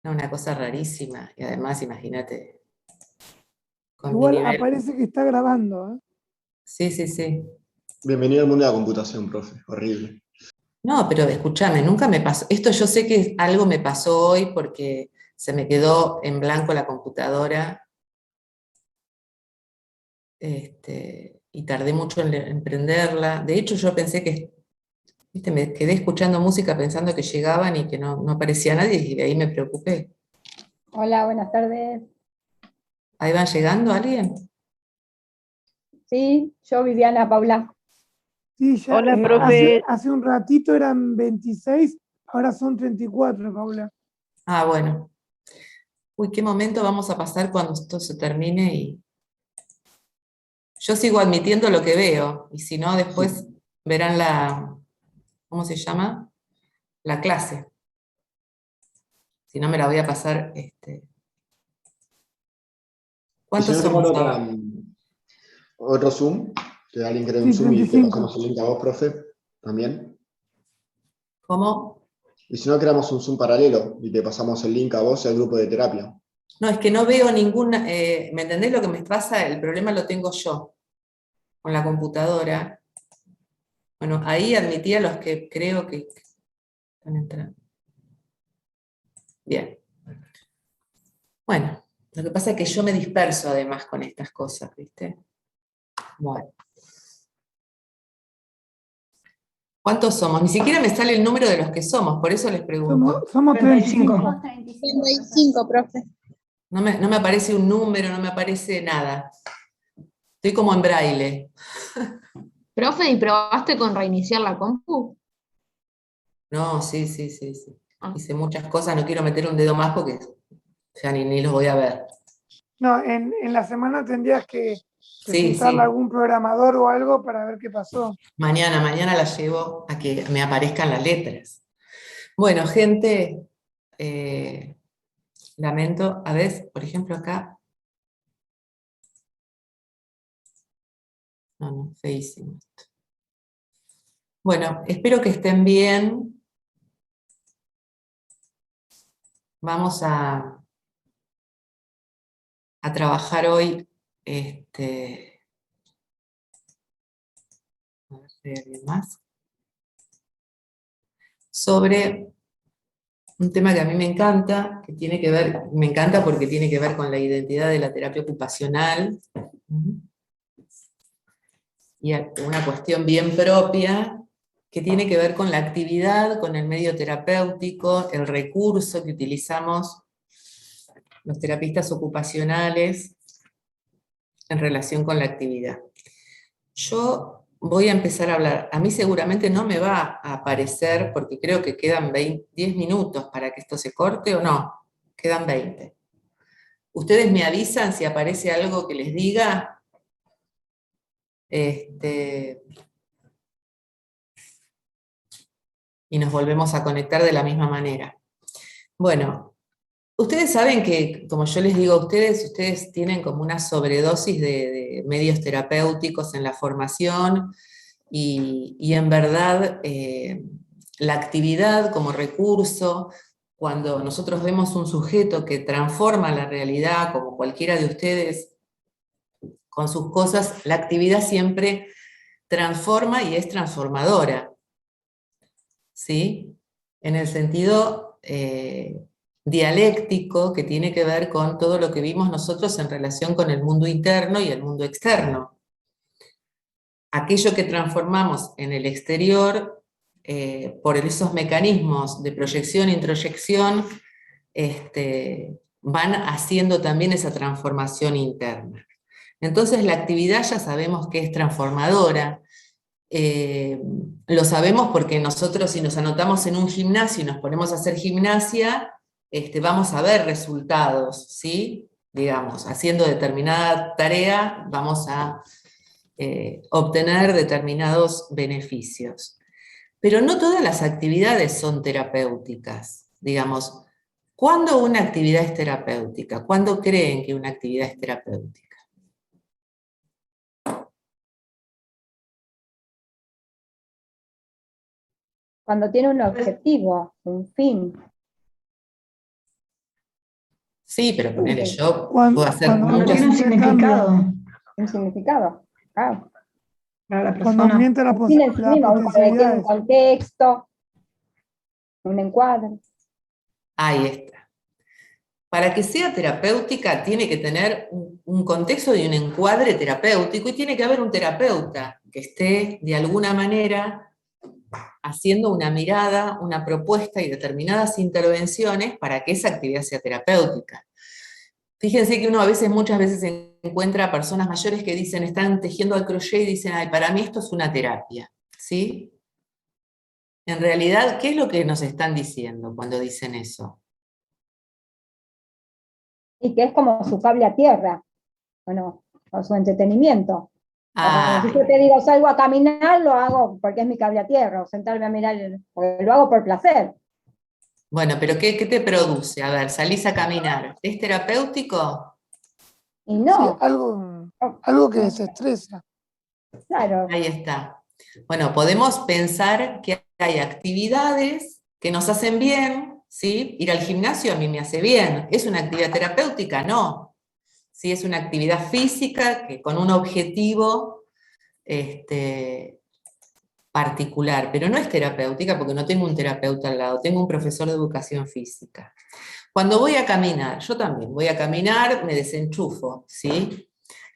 No, una cosa rarísima. Y además, imagínate, con mi Igual nivel. aparece que está grabando, ¿eh? Sí, sí, sí. Bienvenido al mundo de la computación, profe. Horrible. No, pero escúchame, nunca me pasó. Esto yo sé que algo me pasó hoy porque se me quedó en blanco la computadora, y tardé mucho en prenderla. De hecho, yo pensé que, viste, me quedé escuchando música pensando que llegaban y que no aparecía nadie y de ahí me preocupé. Hola, buenas tardes. ¿Ahí van llegando alguien? Sí, yo Viviana Paula. Sí, ya, Hola, hace, profe. hace un ratito eran 26, ahora son 34, Paula. Ah, bueno. Uy, qué momento vamos a pasar cuando esto se termine y yo sigo admitiendo lo que veo y si no, después verán ¿cómo se llama? La clase. Si no, me la voy a pasar. Y si ¿Cuántos no tenemos somos ahora? otro Zoom, que alguien cree un Sí, Zoom y te 35. pasamos el link a vos, profe, también. ¿Cómo? Y si no, creamos un Zoom paralelo y te pasamos el link a vos y al grupo de terapia. No, es que no veo ninguna. ¿Me entendés lo que me pasa? El problema lo tengo yo con la computadora. Bueno, ahí admití a los que creo que están entrando. Bien. Bueno, lo que pasa es que yo me disperso además con estas cosas, ¿viste? Bueno. ¿Cuántos somos? Ni siquiera me sale el número de los que somos, por eso les pregunto. Somos 35. 35, profe. No me aparece un número, no me aparece nada. Estoy como en braille. Profe, ¿y probaste con reiniciar la compu? No, sí, sí, sí, sí. Ah. Hice muchas cosas, no quiero meter un dedo más porque ya ni los voy a ver. No, en la semana tendrías que Sí, preguntarle a sí. algún programador o algo para ver qué pasó. Mañana la llevo a que me aparezcan las letras. Bueno, gente, eh, lamento, a ver, por ejemplo acá, no, feísimo esto. Bueno, espero que estén bien. Vamos a trabajar hoy, a ver si hay alguien más, sobre un tema que a mí me encanta, que tiene que ver, me encanta porque tiene que ver con la identidad de la terapia ocupacional, y una cuestión bien propia, que tiene que ver con la actividad, con el medio terapéutico, el recurso que utilizamos los terapistas ocupacionales en relación con la actividad. Yo voy a empezar a hablar. A mí seguramente no me va a aparecer, porque creo que quedan 10 minutos para que esto se corte o no. Quedan 20. ¿Ustedes me avisan si aparece algo que les diga? Y nos volvemos a conectar de la misma manera. Bueno, ustedes saben que, como yo les digo a ustedes tienen como una sobredosis de medios terapéuticos en la formación y en verdad la actividad como recurso, cuando nosotros vemos un sujeto que transforma la realidad, como cualquiera de ustedes con sus cosas, la actividad siempre transforma y es transformadora, ¿sí? En el sentido dialéctico que tiene que ver con todo lo que vimos nosotros en relación con el mundo interno y el mundo externo. Aquello que transformamos en el exterior, por esos mecanismos de proyección e introyección, van haciendo también esa transformación interna. Entonces la actividad ya sabemos que es transformadora. Lo sabemos porque nosotros si nos anotamos en un gimnasio y nos ponemos a hacer gimnasia, vamos a ver resultados, ¿sí? Digamos, haciendo determinada tarea vamos a obtener determinados beneficios. Pero no todas las actividades son terapéuticas. Digamos, ¿cuándo una actividad es terapéutica? ¿Cuándo creen que una actividad es terapéutica? Cuando tiene un objetivo, un fin. Sí, pero ponele, yo Cuando- puedo hacer cuando Cuando muchas... tiene un significado Un significado. Claro. para la Cuando persona. aumenta Tiene las requiere un potencialidades. contexto, un encuadre. Ahí está. Para que sea terapéutica tiene que tener un contexto y un encuadre terapéutico y tiene que haber un terapeuta que esté de alguna manera haciendo una mirada, una propuesta y determinadas intervenciones para que esa actividad sea terapéutica. Fíjense que uno a veces, muchas veces encuentra a personas mayores que dicen, están tejiendo al crochet y dicen, ay, para mí esto es una terapia, ¿sí? En realidad, ¿qué es lo que nos están diciendo cuando dicen eso? Y que es como su cable a tierra, bueno, o su entretenimiento. O si yo te digo, salgo a caminar, lo hago porque es mi cable a tierra, o sentarme a mirar, porque lo hago por placer. Bueno, pero ¿qué te produce? A ver, salís a caminar. ¿Es terapéutico? Y Sí, no, algo que desestresa. claro, Ahí está. Bueno, podemos pensar que hay actividades que nos hacen bien, ¿sí? Ir al gimnasio a mí me hace bien. ¿Es una actividad terapéutica? No. Sí, es una actividad física que con un objetivo particular, pero no es terapéutica porque no tengo un terapeuta al lado, tengo un profesor de educación física. Cuando voy a caminar, yo también voy a caminar, me desenchufo, ¿sí?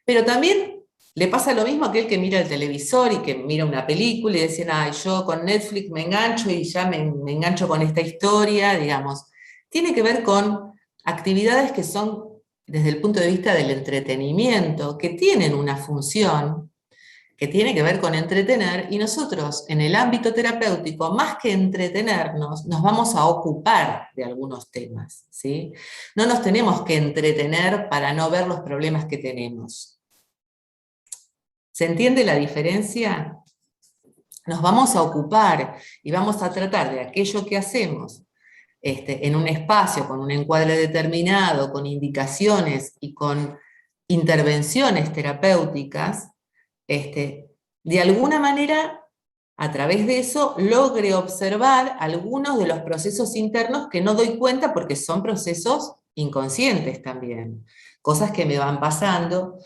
Pero también le pasa lo mismo a aquel que mira el televisor y que mira una película y dicen, ay, yo con Netflix me engancho y ya me engancho con esta historia, digamos. Tiene que ver con actividades que son desde el punto de vista del entretenimiento, que tienen una función, que tiene que ver con entretener, y nosotros en el ámbito terapéutico, más que entretenernos, nos vamos a ocupar de algunos temas, ¿sí? No nos tenemos que entretener para no ver los problemas que tenemos. ¿Se entiende la diferencia? Nos vamos a ocupar y vamos a tratar de aquello que hacemos en un espacio, con un encuadre determinado, con indicaciones y con intervenciones terapéuticas, de alguna manera, a través de eso, logre observar algunos de los procesos internos que no doy cuenta porque son procesos inconscientes también. Cosas que me van pasando,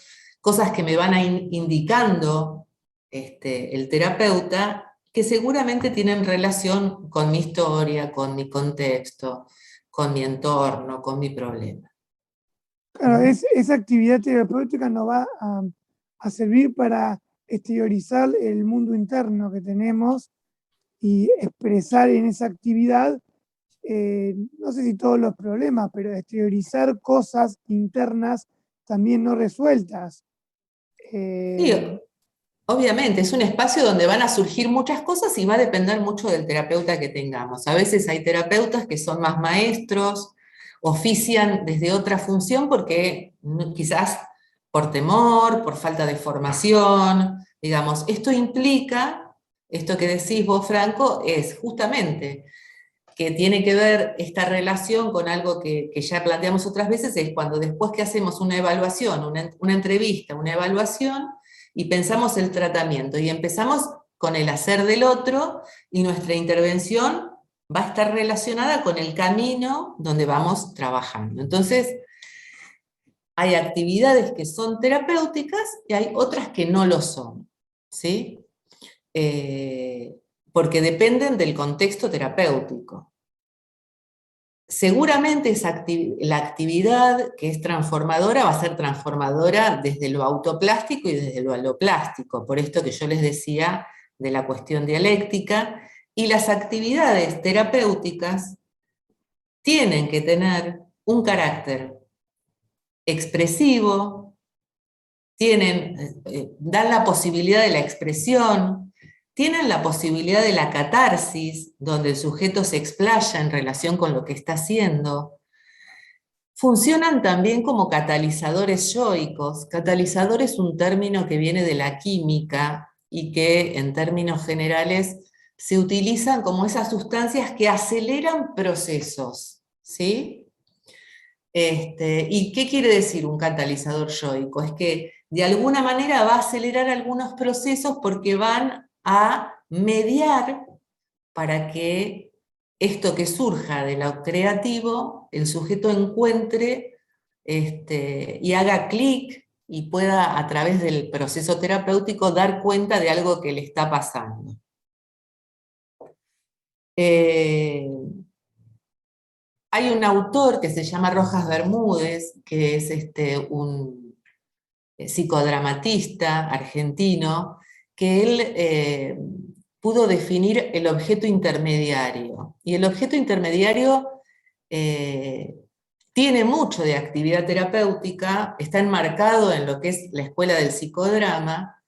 cosas que me van indicando el terapeuta, que seguramente tienen relación con mi historia, con mi contexto, con mi entorno, con mi problema. Claro, esa actividad terapéutica nos va a servir para exteriorizar el mundo interno que tenemos y expresar en esa actividad, no sé si todos los problemas, pero exteriorizar cosas internas también no resueltas. Sí, obviamente, es un espacio donde van a surgir muchas cosas y va a depender mucho del terapeuta que tengamos. A veces hay terapeutas que son más maestros, ofician desde otra función porque quizás por temor, por falta de formación, digamos, esto implica, esto que decís vos, Franco, es justamente que tiene que ver esta relación con algo que ya planteamos otras veces, es cuando después que hacemos una evaluación, una entrevista, una evaluación, y pensamos el tratamiento, y empezamos con el hacer del otro, y nuestra intervención va a estar relacionada con el camino donde vamos trabajando. Entonces, hay actividades que son terapéuticas y hay otras que no lo son, ¿sí? Porque dependen del contexto terapéutico. Seguramente la actividad que es transformadora va a ser transformadora desde lo autoplástico y desde lo aloplástico, por esto que yo les decía de la cuestión dialéctica, y las actividades terapéuticas tienen que tener un carácter expresivo, dan la posibilidad de la expresión, tienen la posibilidad de la catarsis, donde el sujeto se explaya en relación con lo que está haciendo. Funcionan también como catalizadores yoicos. Catalizador es un término que viene de la química y que en términos generales se utilizan como esas sustancias que aceleran procesos, ¿sí? ¿Y qué quiere decir un catalizador yoico? Es que de alguna manera va a acelerar algunos procesos porque van a mediar para que esto que surja de lo creativo, el sujeto encuentre y haga clic y pueda a través del proceso terapéutico dar cuenta de algo que le está pasando. Hay un autor que se llama Rojas Bermúdez, que es un psicodramatista argentino, que él pudo definir el objeto intermediario. Y el objeto intermediario tiene mucho de actividad terapéutica, está enmarcado en lo que es la escuela del psicodrama,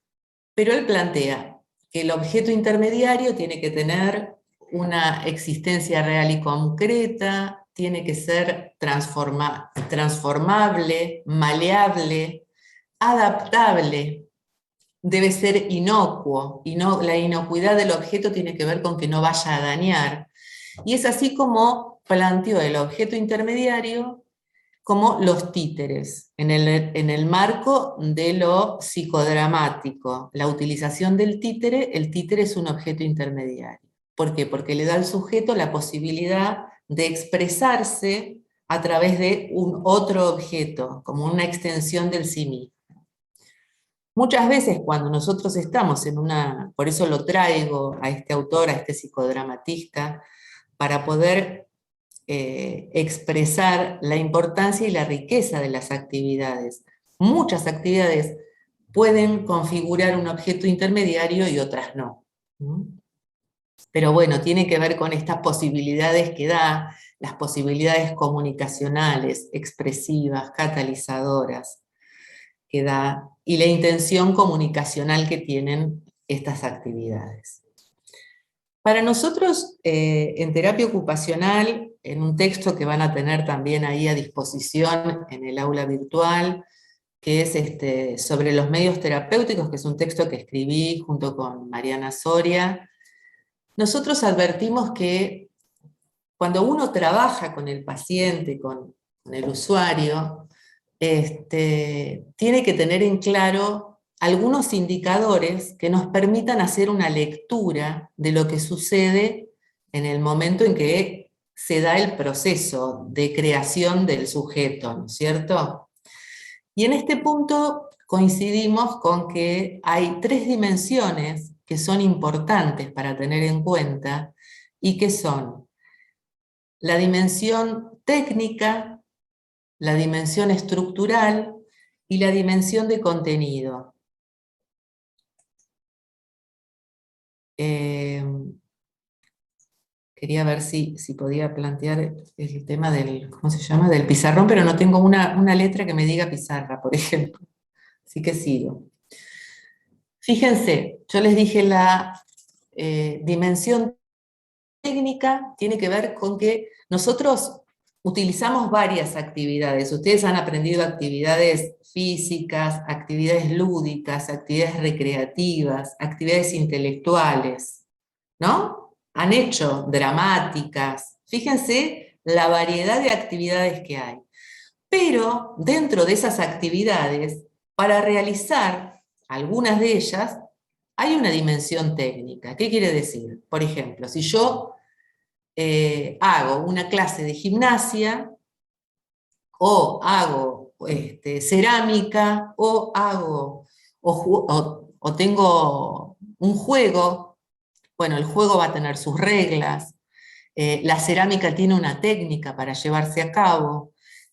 pero él plantea que el objeto intermediario tiene que tener una existencia real y concreta, tiene que ser transformable, maleable, adaptable, debe ser inocuo, y la inocuidad del objeto tiene que ver con que no vaya a dañar. Y es así como planteó el objeto intermediario como los títeres, en el marco de lo psicodramático. La utilización del títere, el títere es un objeto intermediario. ¿Por qué? Porque le da al sujeto la posibilidad de expresarse a través de un otro objeto, como una extensión del sí mismo. Muchas veces cuando nosotros estamos por eso lo traigo a este autor, a este psicodramatista, para poder expresar la importancia y la riqueza de las actividades. Muchas actividades pueden configurar un objeto intermediario y otras no. Pero bueno, tiene que ver con estas posibilidades que da, las posibilidades comunicacionales, expresivas, catalizadoras que da, y la intención comunicacional que tienen estas actividades. Para nosotros, en terapia ocupacional, en un texto que van a tener también ahí a disposición en el aula virtual, que es sobre los medios terapéuticos, que es un texto que escribí junto con Mariana Soria, nosotros advertimos que cuando uno trabaja con el paciente, con el usuario, tiene que tener en claro algunos indicadores que nos permitan hacer una lectura de lo que sucede en el momento en que se da el proceso de creación del sujeto, ¿no es cierto? Y en este punto coincidimos con que hay 3 dimensiones que son importantes para tener en cuenta y que son la dimensión técnica, la dimensión estructural y la dimensión de contenido. Quería ver si podía plantear el tema del, ¿cómo se llama?, del pizarrón, pero no tengo una letra que me diga pizarra, por ejemplo. Así que sigo. Fíjense, yo les dije la dimensión técnica tiene que ver con que nosotros utilizamos varias actividades. Ustedes han aprendido actividades físicas, actividades lúdicas, actividades recreativas, actividades intelectuales, ¿no? Han hecho dramáticas. Fíjense la variedad de actividades que hay. Pero dentro de esas actividades, para realizar algunas de ellas, hay una dimensión técnica. ¿Qué quiere decir? Por ejemplo, si yo hago una clase de gimnasia, o hago cerámica, o tengo un juego, bueno, el juego va a tener sus reglas, la cerámica tiene una técnica para llevarse a cabo,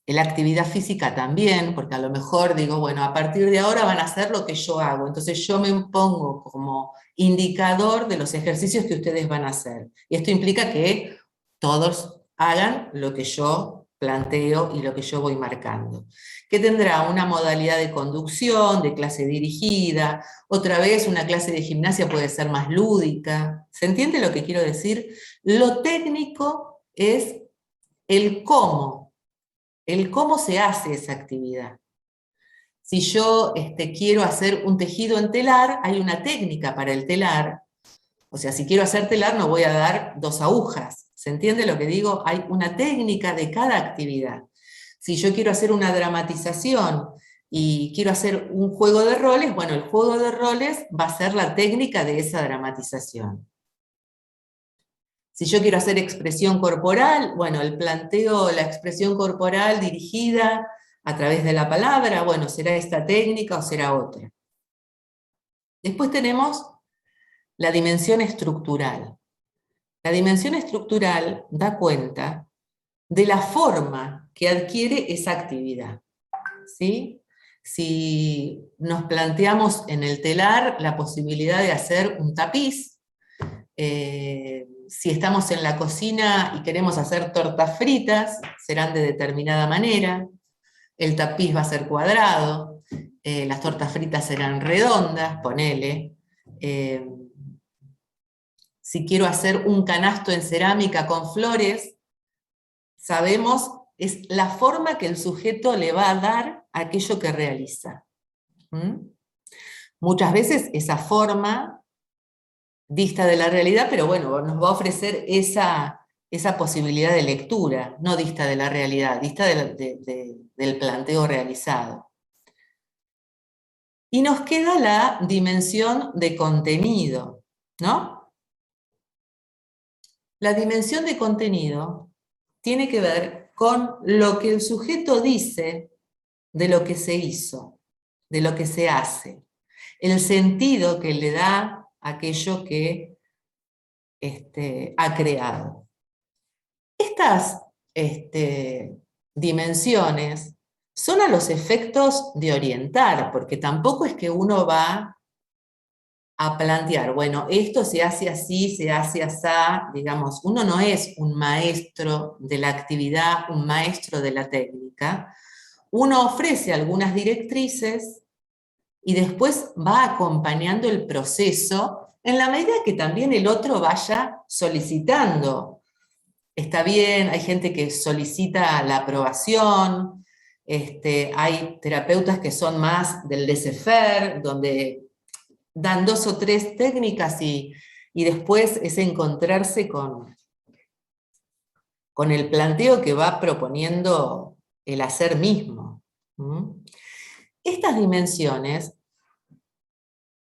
la actividad física también, porque a lo mejor digo, bueno, a partir de ahora van a hacer lo que yo hago, entonces yo me pongo como indicador de los ejercicios que ustedes van a hacer. Y esto implica que todos hagan lo que yo planteo y lo que yo voy marcando. Que tendrá una modalidad de conducción, de clase dirigida, otra vez una clase de gimnasia puede ser más lúdica. ¿Se entiende lo que quiero decir? Lo técnico es el cómo se hace esa actividad. Si yo quiero hacer un tejido en telar, hay una técnica para el telar. O sea, si quiero hacer telar no voy a dar 2 agujas. ¿Se entiende lo que digo? Hay una técnica de cada actividad. Si yo quiero hacer una dramatización y quiero hacer un juego de roles, bueno, el juego de roles va a ser la técnica de esa dramatización. Si yo quiero hacer expresión corporal, bueno, el planteo, la expresión corporal dirigida a través de la palabra, bueno, será esta técnica o será otra. Después tenemos la dimensión estructural. La dimensión estructural da cuenta de la forma que adquiere esa actividad, ¿sí? Si nos planteamos en el telar la posibilidad de hacer un tapiz, si estamos en la cocina y queremos hacer tortas fritas, serán de determinada manera, el tapiz va a ser cuadrado, las tortas fritas serán redondas, ponele. Si quiero hacer un canasto en cerámica con flores, sabemos, es la forma que el sujeto le va a dar a aquello que realiza. Muchas veces esa forma dista de la realidad, pero bueno, nos va a ofrecer esa posibilidad de lectura, no dista de la realidad, dista del planteo realizado. Y nos queda la dimensión de contenido, ¿no? La dimensión de contenido tiene que ver con lo que el sujeto dice de lo que se hizo, de lo que se hace, el sentido que le da aquello que ha creado. Estas dimensiones son a los efectos de orientar, porque tampoco es que uno va a plantear, bueno, esto se hace así, se hace así, digamos, uno no es un maestro de la actividad, un maestro de la técnica, uno ofrece algunas directrices y después va acompañando el proceso en la medida que también el otro vaya solicitando. Está bien, hay gente que solicita la aprobación, hay terapeutas que son más del laissez-faire, donde dan 2 o 3 técnicas y después es encontrarse con el planteo que va proponiendo el hacer mismo. Estas dimensiones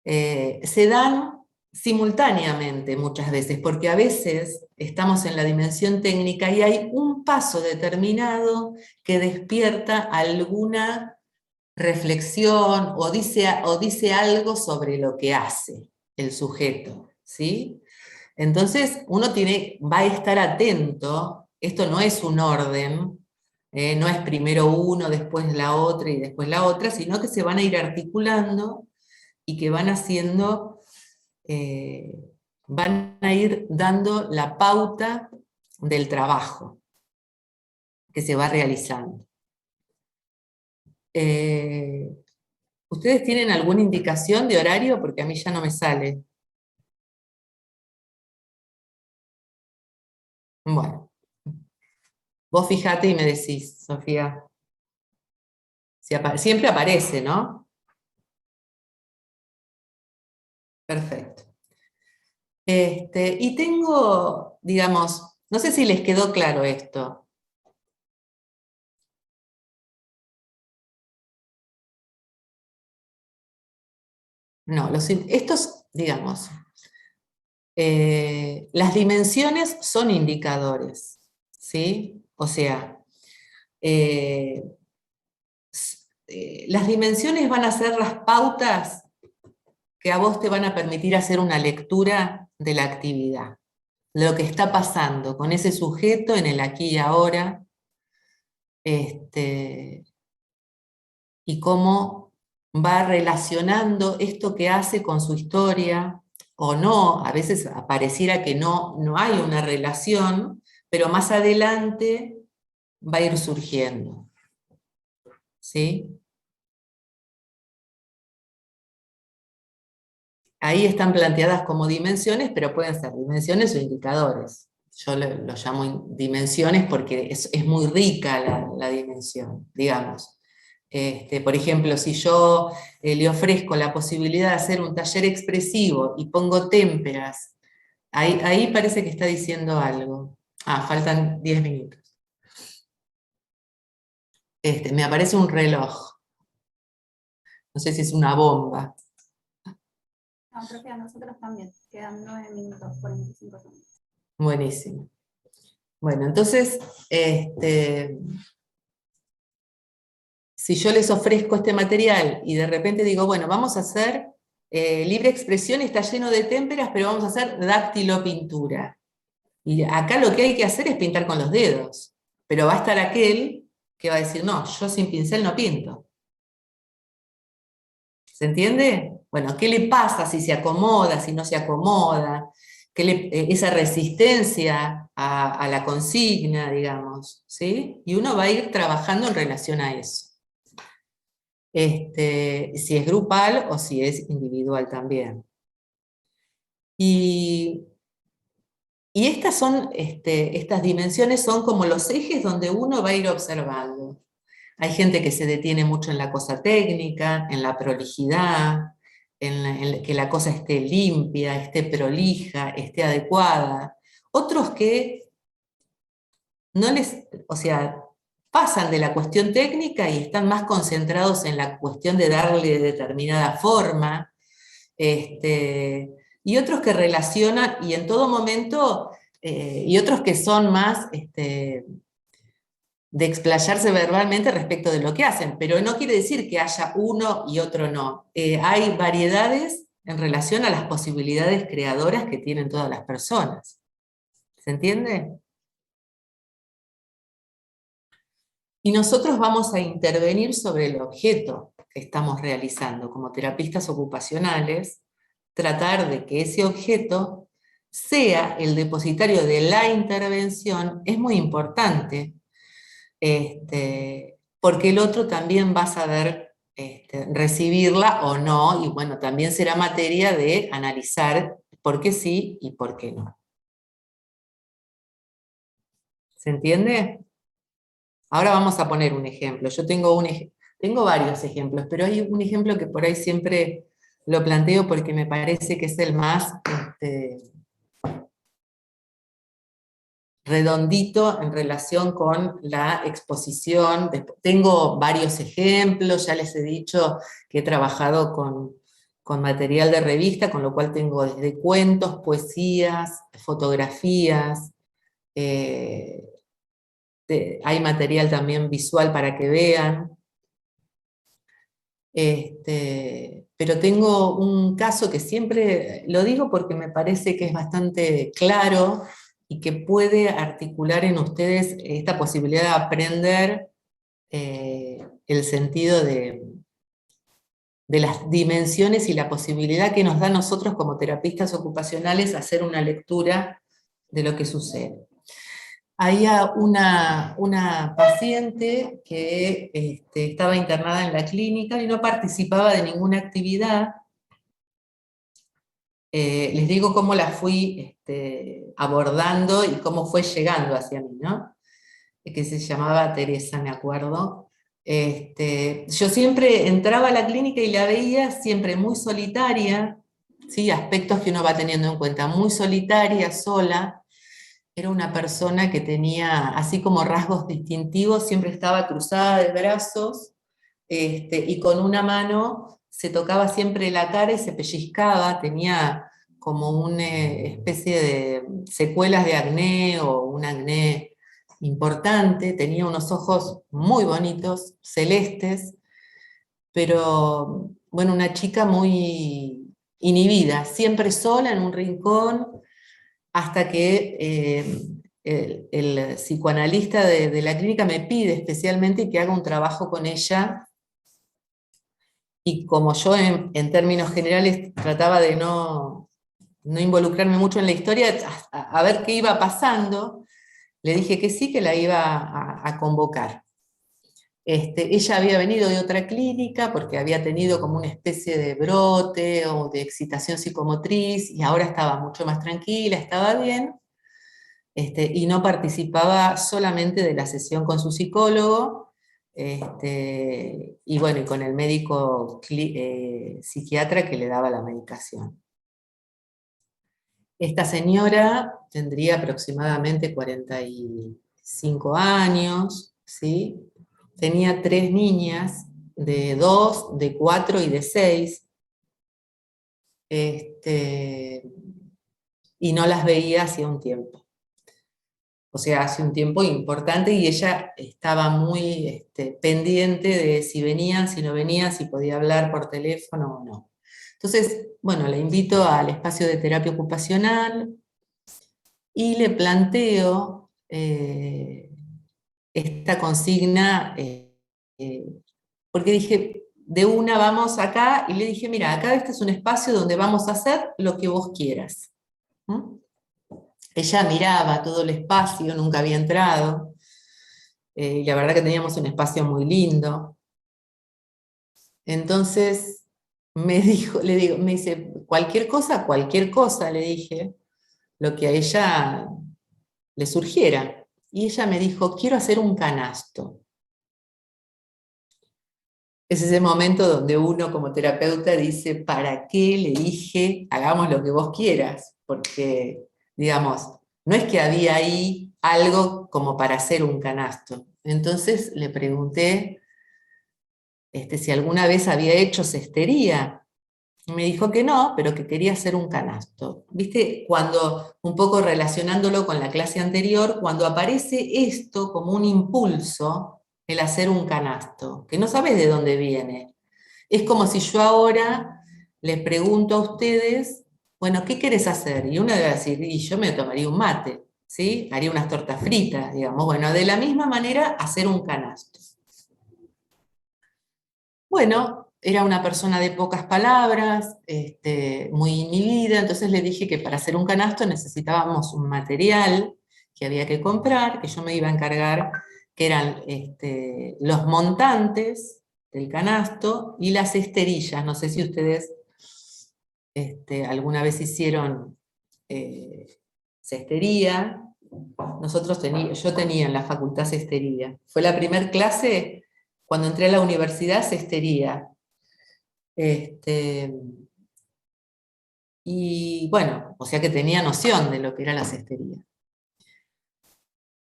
se dan simultáneamente muchas veces, porque a veces estamos en la dimensión técnica y hay un paso determinado que despierta alguna reflexión o dice algo sobre lo que hace el sujeto, ¿sí? Entonces uno va a estar atento, esto no es un orden, no es primero uno, después la otra y después la otra, sino que se van a ir articulando y que van haciendo, van a ir dando la pauta del trabajo que se va realizando. ¿Ustedes tienen alguna indicación de horario? Porque a mí ya no me sale. Bueno, vos fijate y me decís, Sofía. Siempre aparece, ¿no? Perfecto. Y tengo, digamos, no sé si les quedó claro esto. No, estos, digamos, las dimensiones son indicadores, ¿sí? O sea, las dimensiones van a ser las pautas que a vos te van a permitir hacer una lectura de la actividad, de lo que está pasando con ese sujeto en el aquí y ahora, y cómo va relacionando esto que hace con su historia, o no, a veces pareciera que no hay una relación, pero más adelante va a ir surgiendo. ¿Sí? Ahí están planteadas como dimensiones, pero pueden ser dimensiones o indicadores. Yo lo llamo dimensiones porque es muy rica la dimensión, digamos. Por ejemplo, si yo le ofrezco la posibilidad de hacer un taller expresivo y pongo témperas, ahí parece que está diciendo algo. Faltan 10 minutos. Me aparece un reloj. No sé si es una bomba. No, profe, a nosotros también. Quedan 9 minutos, 45 segundos. Buenísimo. Bueno, entonces, si yo les ofrezco este material y de repente digo, bueno, vamos a hacer libre expresión, está lleno de témperas, pero vamos a hacer dactilopintura. Y acá lo que hay que hacer es pintar con los dedos, pero va a estar aquel que va a decir, no, yo sin pincel no pinto. ¿Se entiende? Bueno, ¿qué le pasa si se acomoda, si no se acomoda? Esa resistencia a la consigna, digamos, ¿sí? Y uno va a ir trabajando en relación a eso. Si es grupal o si es individual también. Y estas dimensiones son como los ejes donde uno va a ir observando. Hay gente que se detiene mucho en la cosa técnica, en la prolijidad, en que la cosa esté limpia, esté prolija, esté adecuada. Otros que pasan de la cuestión técnica y están más concentrados en la cuestión de darle determinada forma. Y otros que relacionan, y en todo momento, y otros que son más de explayarse verbalmente respecto de lo que hacen, pero no quiere decir que haya uno y otro no. Hay variedades en relación a las posibilidades creadoras que tienen todas las personas. ¿Se entiende? Y nosotros vamos a intervenir sobre el objeto que estamos realizando como terapistas ocupacionales, tratar de que ese objeto sea el depositario de la intervención es muy importante, porque el otro también va a saber recibirla o no, y bueno, también será materia de analizar por qué sí y por qué no. ¿Se entiende? Ahora vamos a poner un ejemplo. Yo tengo varios ejemplos, pero hay un ejemplo que por ahí siempre lo planteo porque me parece que es el más redondito en relación con la exposición. Tengo varios ejemplos, ya les he dicho que he trabajado con material de revista, con lo cual tengo desde cuentos, poesías, fotografías, hay material también visual para que vean. Pero tengo un caso que siempre lo digo porque me parece que es bastante claro y que puede articular en ustedes esta posibilidad de aprender el sentido de las dimensiones y la posibilidad que nos da a nosotros como terapistas ocupacionales hacer una lectura de lo que sucede. Había una paciente que estaba internada en la clínica y no participaba de ninguna actividad. Les digo cómo la fui abordando y cómo fue llegando hacia mí, ¿no? Que se llamaba Teresa, me acuerdo. Yo siempre entraba a la clínica y la veía siempre muy solitaria, ¿sí? Aspectos que uno va teniendo en cuenta, muy solitaria, sola. Era una persona que tenía, así como rasgos distintivos, siempre estaba cruzada de brazos, y con una mano se tocaba siempre la cara y se pellizcaba, tenía como una especie de secuelas de acné o un acné importante, tenía unos ojos muy bonitos, celestes, pero bueno, una chica muy inhibida, siempre sola en un rincón, hasta que el psicoanalista de la clínica me pide especialmente que haga un trabajo con ella, y como yo en términos generales trataba de no involucrarme mucho en la historia, a ver qué iba pasando, le dije que sí, que la iba a convocar. Ella había venido de otra clínica porque había tenido como una especie de brote o de excitación psicomotriz, y ahora estaba mucho más tranquila, estaba bien, y no participaba solamente de la sesión con su psicólogo, y bueno, y con el médico psiquiatra que le daba la medicación. Esta señora tendría aproximadamente 45 años, ¿sí? Tenía 3 niñas, de 2, de 4 y de 6, y no las veía hacía un tiempo. o sea, hace un tiempo importante, y ella estaba muy pendiente de si venían, si no venían, si podía hablar por teléfono o no. Entonces, bueno, la invito al espacio de terapia ocupacional y le planteo esta consigna, porque dije, de una vamos acá, y le dije, mira, acá este es un espacio donde vamos a hacer lo que vos quieras. ¿Mm? Ella miraba todo el espacio, nunca había entrado, y la verdad que teníamos un espacio muy lindo. Entonces me dijo, me dice, cualquier cosa, le dije, lo que a ella le surgiera. Y ella me dijo, quiero hacer un canasto. Es ese momento donde uno como terapeuta dice, ¿para qué le dije, hagamos lo que vos quieras? Porque, digamos, no es que había ahí algo como para hacer un canasto. Entonces le pregunté si alguna vez había hecho cestería. Me dijo que no, pero que quería hacer un canasto. ¿Viste? Cuando, un poco relacionándolo con la clase anterior, cuando aparece esto como un impulso, el hacer un canasto, que no sabes de dónde viene. Es como si yo ahora les pregunto a ustedes, bueno, ¿qué querés hacer? Y uno debe decir, y yo me tomaría un mate, ¿sí? Haría unas tortas fritas, digamos. Bueno, de la misma manera, hacer un canasto. Bueno, era una persona de pocas palabras, muy inhibida, entonces le dije que para hacer un canasto necesitábamos un material que había que comprar, que yo me iba a encargar, que eran los montantes del canasto y las esterillas. No sé si ustedes alguna vez hicieron cestería. Yo tenía en la facultad cestería. Fue la primera clase cuando entré a la universidad, cestería. Y bueno, o sea que tenía noción de lo que era la cestería.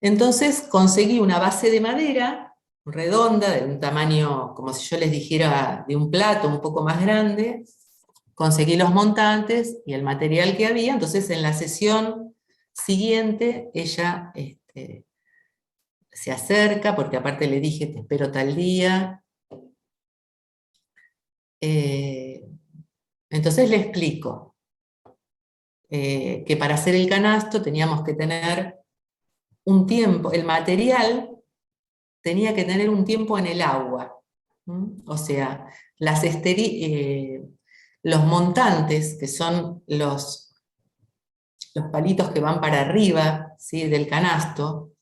Entonces conseguí una base de madera redonda, de un tamaño, como si yo les dijera, de un plato un poco más grande. Conseguí los montantes y el material que había. Entonces en la sesión siguiente ella se acerca, porque aparte le dije, te espero tal día. Entonces le explico que para hacer el canasto teníamos que tener un tiempo, el material tenía que tener un tiempo en el agua. O sea, los montantes, que son los palitos que van para arriba, ¿sí?, del canasto,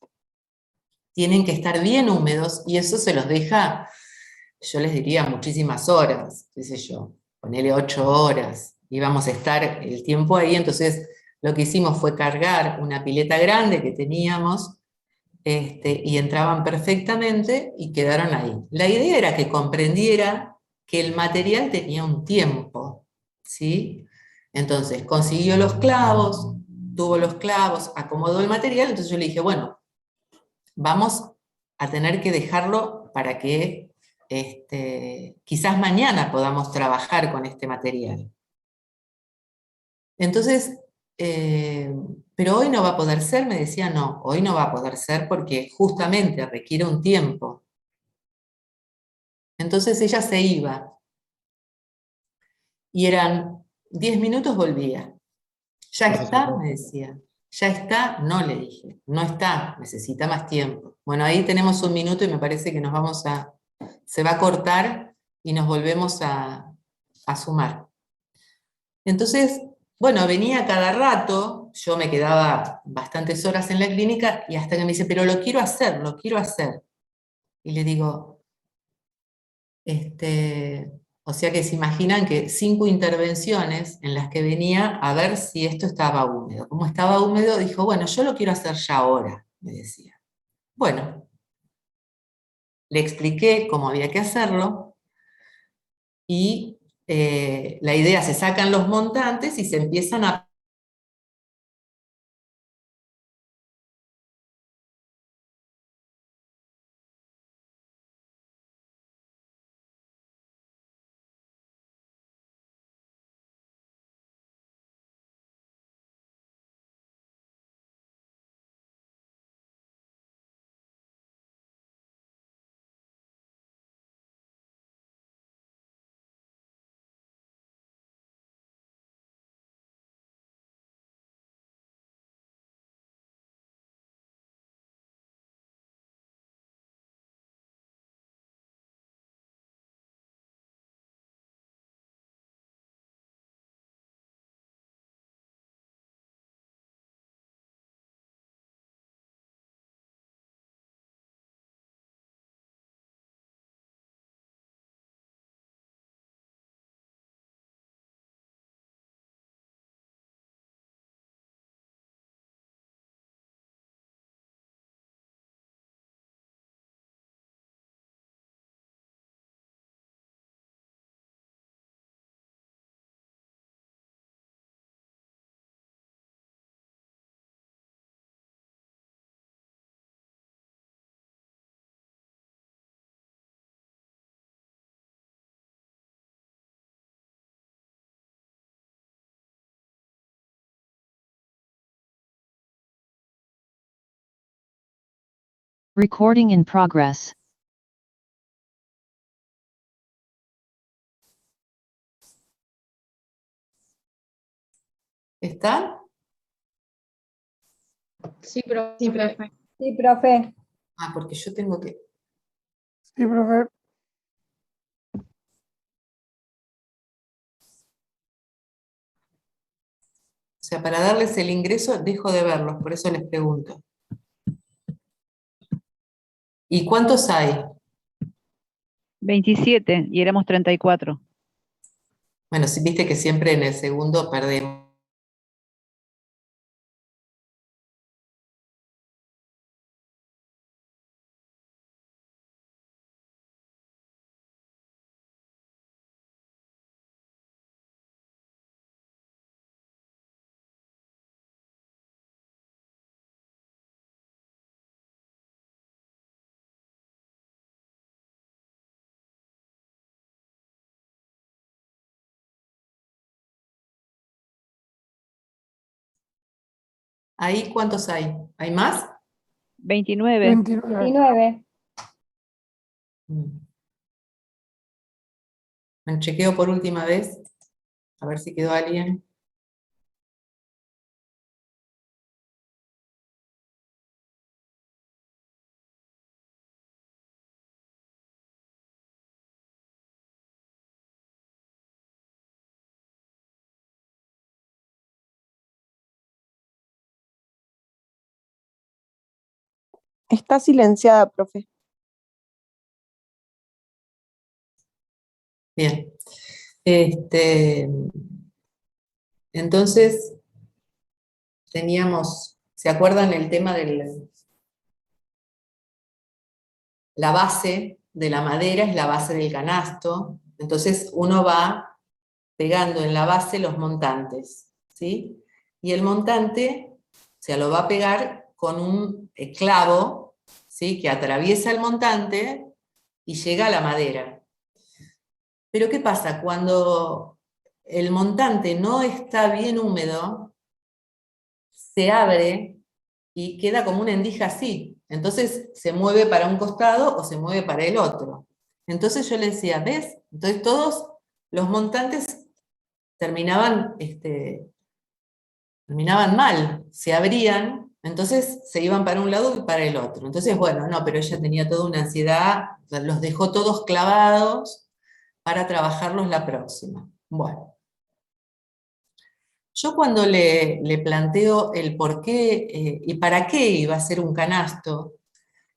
tienen que estar bien húmedos, y eso se los deja, yo les diría, muchísimas horas, qué sé yo, ponele 8 horas, y vamos a estar el tiempo ahí. Entonces lo que hicimos fue cargar una pileta grande que teníamos, y entraban perfectamente y quedaron ahí. La idea era que comprendiera que el material tenía un tiempo, ¿sí? Entonces consiguió los clavos, tuvo los clavos, acomodó el material. Entonces yo le dije, bueno, vamos a tener que dejarlo para que quizás mañana podamos trabajar con este material. Entonces, pero hoy no va a poder ser, me decía, no, hoy no va a poder ser porque justamente requiere un tiempo. Entonces ella se iba, y eran 10 minutos, volvía. ¿Ya está?, me decía. ¿Ya está? No, le dije, no está, necesita más tiempo. Bueno, ahí tenemos un minuto y me parece que se va a cortar y nos volvemos a sumar. Entonces, bueno, venía cada rato, yo me quedaba bastantes horas en la clínica, y hasta que me dice, pero lo quiero hacer, lo quiero hacer. Y le digo, o sea que se imaginan que 5 intervenciones en las que venía a ver si esto estaba húmedo. Como estaba húmedo, dijo, bueno, yo lo quiero hacer ya ahora, me decía. Bueno, le expliqué cómo había que hacerlo, y la idea, se sacan los montantes y se empiezan a Recording in progress. ¿Está? Sí, profe. Sí, profe. Ah, porque yo tengo que... Sí, profe. O sea, para darles el ingreso dejo de verlos, por eso les pregunto. ¿Y cuántos hay? 27 y éramos 34. Bueno, si viste que siempre en el segundo perdemos. ¿Ahí cuántos hay? ¿Hay más? 29. 29. 29. Me chequeo por última vez, a ver si quedó alguien. Está silenciada, profe. Bien. Entonces, teníamos, ¿se acuerdan el tema de la base de la madera es la base del canasto? Entonces uno va pegando en la base los montantes, ¿sí? Y el montante, o sea, lo va a pegar con un clavo, ¿sí? Que atraviesa el montante y llega a la madera. Pero ¿qué pasa? Cuando el montante no está bien húmedo, se abre y queda como una endija así. Entonces se mueve para un costado o se mueve para el otro. Entonces yo le decía, ¿ves? Entonces todos los montantes terminaban mal, se abrían, entonces se iban para un lado y para el otro. Entonces, bueno, no, pero ella tenía toda una ansiedad, o sea, los dejó todos clavados para trabajarlos la próxima. Bueno. Yo cuando le planteo el por qué y para qué iba a ser un canasto,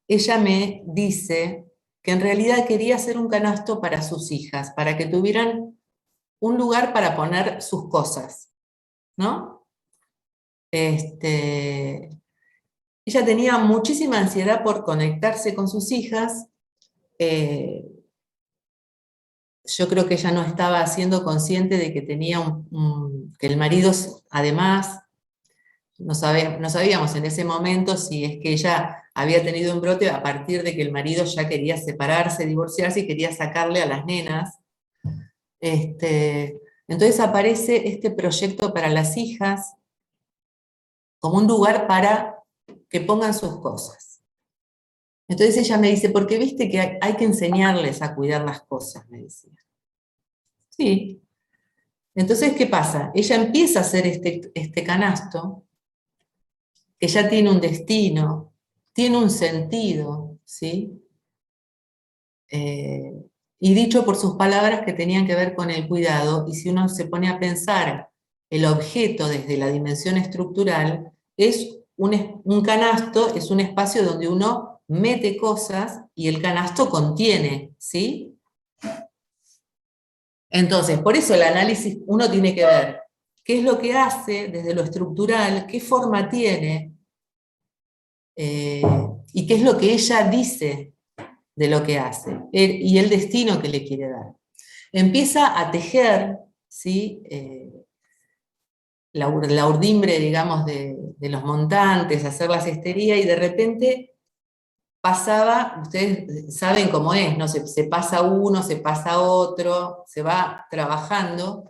ella me dice que en realidad quería hacer un canasto para sus hijas, para que tuvieran un lugar para poner sus cosas, ¿no? Ella tenía muchísima ansiedad por conectarse con sus hijas. Yo creo que ella no estaba siendo consciente de que tenía que el marido, además, no sabíamos en ese momento si es que ella había tenido un brote a partir de que el marido ya quería separarse, divorciarse y quería sacarle a las nenas. Entonces aparece este proyecto para las hijas como un lugar para que pongan sus cosas. Entonces ella me dice, porque viste que hay que enseñarles a cuidar las cosas, me decía. Sí. Entonces, ¿qué pasa? Ella empieza a hacer este canasto, que ya tiene un destino, tiene un sentido, ¿sí? Y dicho por sus palabras que tenían que ver con el cuidado, y si uno se pone a pensar el objeto desde la dimensión estructural, es un canasto, es un espacio donde uno mete cosas y el canasto contiene, ¿sí? Entonces, por eso el análisis uno tiene que ver qué es lo que hace desde lo estructural, qué forma tiene, y qué es lo que ella dice de lo que hace, y el destino que le quiere dar. Empieza a tejer, ¿sí? La urdimbre, digamos, de los montantes, hacer la cestería, y de repente pasaba, ustedes saben cómo es, ¿no? Se pasa uno, se pasa otro, se va trabajando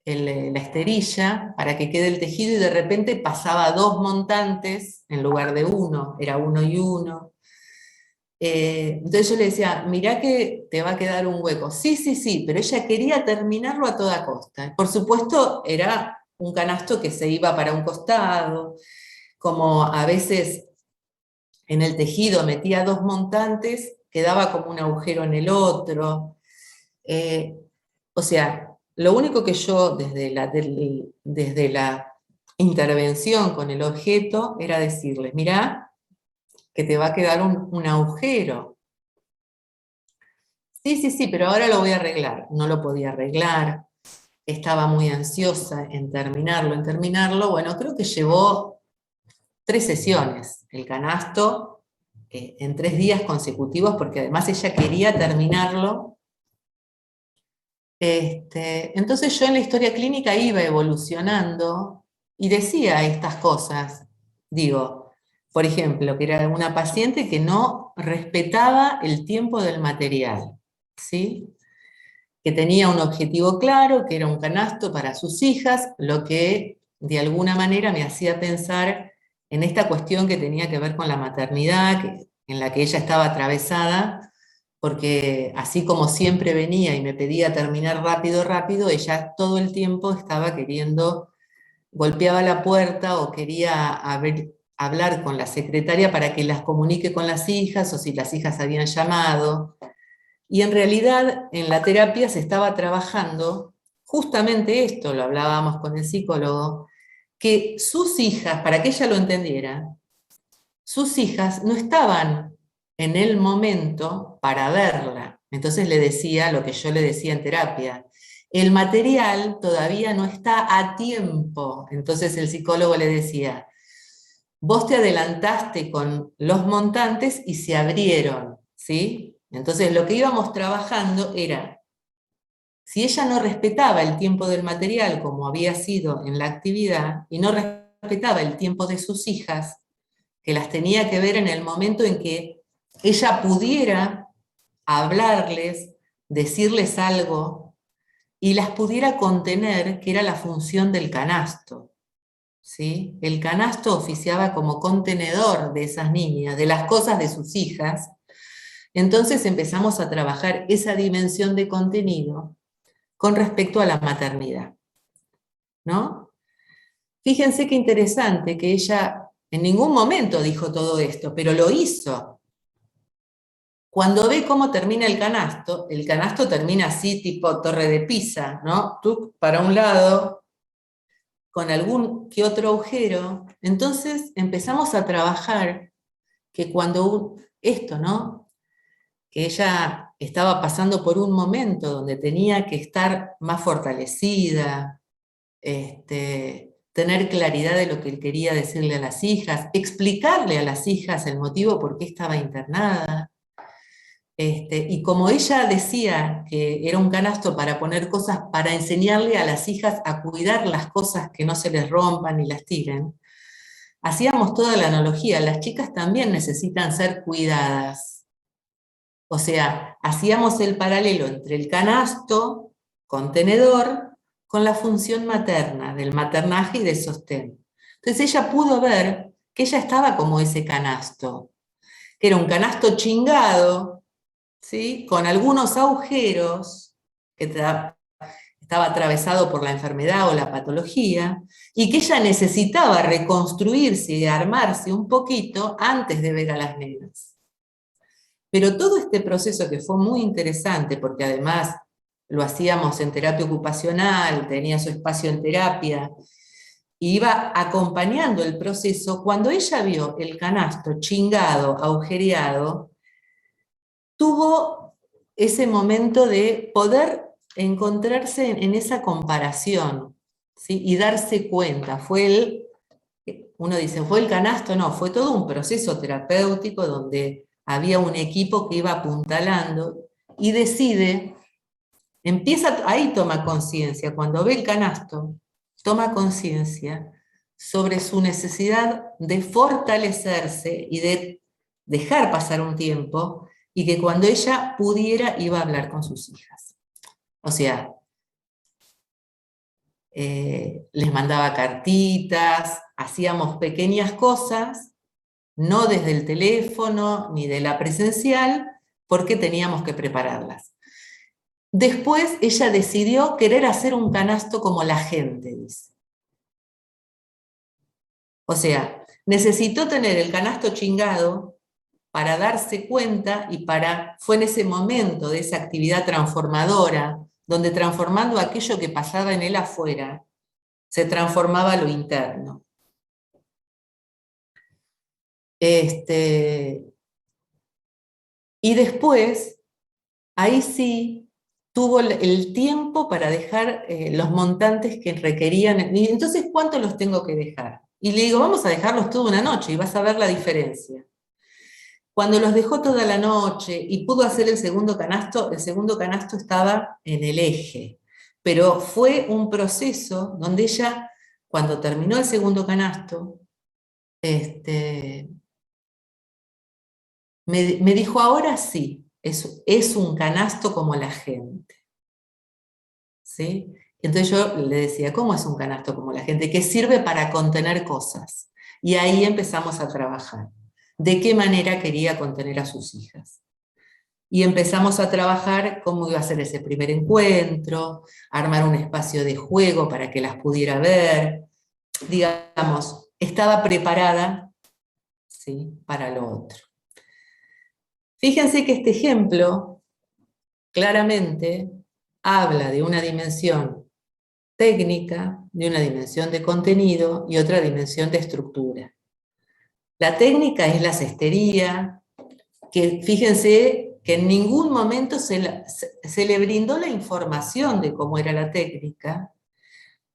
la esterilla para que quede el tejido, y de repente pasaba 2 montantes en lugar de uno, era uno y uno. Entonces yo le decía, mirá que te va a quedar un hueco. Sí, sí, sí, pero ella quería terminarlo a toda costa. Por supuesto, era un canasto que se iba para un costado, como a veces en el tejido metía 2 montantes, quedaba como un agujero en el otro. O sea, lo único que yo desde la intervención con el objeto era decirles, mirá, que te va a quedar un agujero. Sí, sí, sí, pero ahora lo voy a arreglar. No lo podía arreglar, estaba muy ansiosa en terminarlo. Bueno, creo que llevó 3 sesiones el canasto, en 3 días consecutivos, porque además ella quería terminarlo. Entonces yo en la historia clínica iba evolucionando y decía estas cosas. Digo, por ejemplo, que era una paciente que no respetaba el tiempo del material, ¿sí? Que tenía un objetivo claro, que era un canasto para sus hijas, lo que de alguna manera me hacía pensar en esta cuestión que tenía que ver con la maternidad, en la que ella estaba atravesada, porque así como siempre venía y me pedía terminar rápido, rápido, ella todo el tiempo estaba queriendo, golpeaba la puerta o quería hablar con la secretaria para que las comunique con las hijas o si las hijas habían llamado. Y en realidad en la terapia se estaba trabajando justamente esto, lo hablábamos con el psicólogo, que sus hijas, para que ella lo entendiera, sus hijas no estaban en el momento para verla. Entonces le decía lo que yo le decía en terapia, el material todavía no está a tiempo. Entonces el psicólogo le decía, vos te adelantaste con los montantes y se abrieron, ¿sí? Entonces lo que íbamos trabajando era, si ella no respetaba el tiempo del material como había sido en la actividad y no respetaba el tiempo de sus hijas, que las tenía que ver en el momento en que ella pudiera hablarles, decirles algo y las pudiera contener, que era la función del canasto. ¿Sí? El canasto oficiaba como contenedor de esas niñas, de las cosas de sus hijas. Entonces empezamos a trabajar esa dimensión de contenido con respecto a la maternidad, ¿no? Fíjense qué interesante que ella en ningún momento dijo todo esto, pero lo hizo. Cuando ve cómo termina el canasto termina así, tipo Torre de Pisa, ¿no? Tú para un lado, con algún que otro agujero. Entonces empezamos a trabajar que cuando esto, ¿no? Que ella estaba pasando por un momento donde tenía que estar más fortalecida, tener claridad de lo que él quería decirle a las hijas, explicarle a las hijas el motivo por qué estaba internada. Y como ella decía que era un canasto para poner cosas, para enseñarle a las hijas a cuidar las cosas que no se les rompan y las tiren, hacíamos toda la analogía, las chicas también necesitan ser cuidadas. O sea, hacíamos el paralelo entre el canasto, contenedor, con la función materna, del maternaje y del sostén. Entonces ella pudo ver que ella estaba como ese canasto, que era un canasto chingado, ¿sí? Con algunos agujeros, que estaba atravesado por la enfermedad o la patología, y que ella necesitaba reconstruirse y armarse un poquito antes de ver a las nenas. Pero todo este proceso, que fue muy interesante, porque además lo hacíamos en terapia ocupacional, tenía su espacio en terapia, y iba acompañando el proceso, cuando ella vio el canasto chingado, agujereado, tuvo ese momento de poder encontrarse en esa comparación, ¿sí? Y darse cuenta. Uno dice, ¿fue el canasto? No, fue todo un proceso terapéutico donde había un equipo que iba apuntalando y decide, ahí toma conciencia, cuando ve el canasto, toma conciencia sobre su necesidad de fortalecerse y de dejar pasar un tiempo, y que cuando ella pudiera iba a hablar con sus hijas. O sea, les mandaba cartitas, hacíamos pequeñas cosas no desde el teléfono ni de la presencial, porque teníamos que prepararlas. Después ella decidió querer hacer un canasto como la gente, dice. O sea, necesitó tener el canasto chingado para darse cuenta y fue en ese momento de esa actividad transformadora, donde transformando aquello que pasaba en él afuera, se transformaba lo interno. Y después, ahí sí, tuvo el tiempo para dejar los montantes que requerían. Y entonces, ¿cuánto los tengo que dejar? Y le digo, vamos a dejarlos toda una noche y vas a ver la diferencia. Cuando los dejó toda la noche y pudo hacer el segundo canasto estaba en el eje. Pero fue un proceso donde ella, cuando terminó el segundo canasto, me dijo, ahora sí, es un canasto como la gente. ¿Sí? Entonces yo le decía, ¿cómo es un canasto como la gente? Que sirve para contener cosas. Y ahí empezamos a trabajar. ¿De qué manera quería contener a sus hijas? Y empezamos a trabajar cómo iba a ser ese primer encuentro, armar un espacio de juego para que las pudiera ver. Digamos, estaba preparada, ¿sí?, para lo otro. Fíjense que este ejemplo claramente habla de una dimensión técnica, de una dimensión de contenido y otra dimensión de estructura. La técnica es la cestería, que fíjense que en ningún momento se le brindó la información de cómo era la técnica,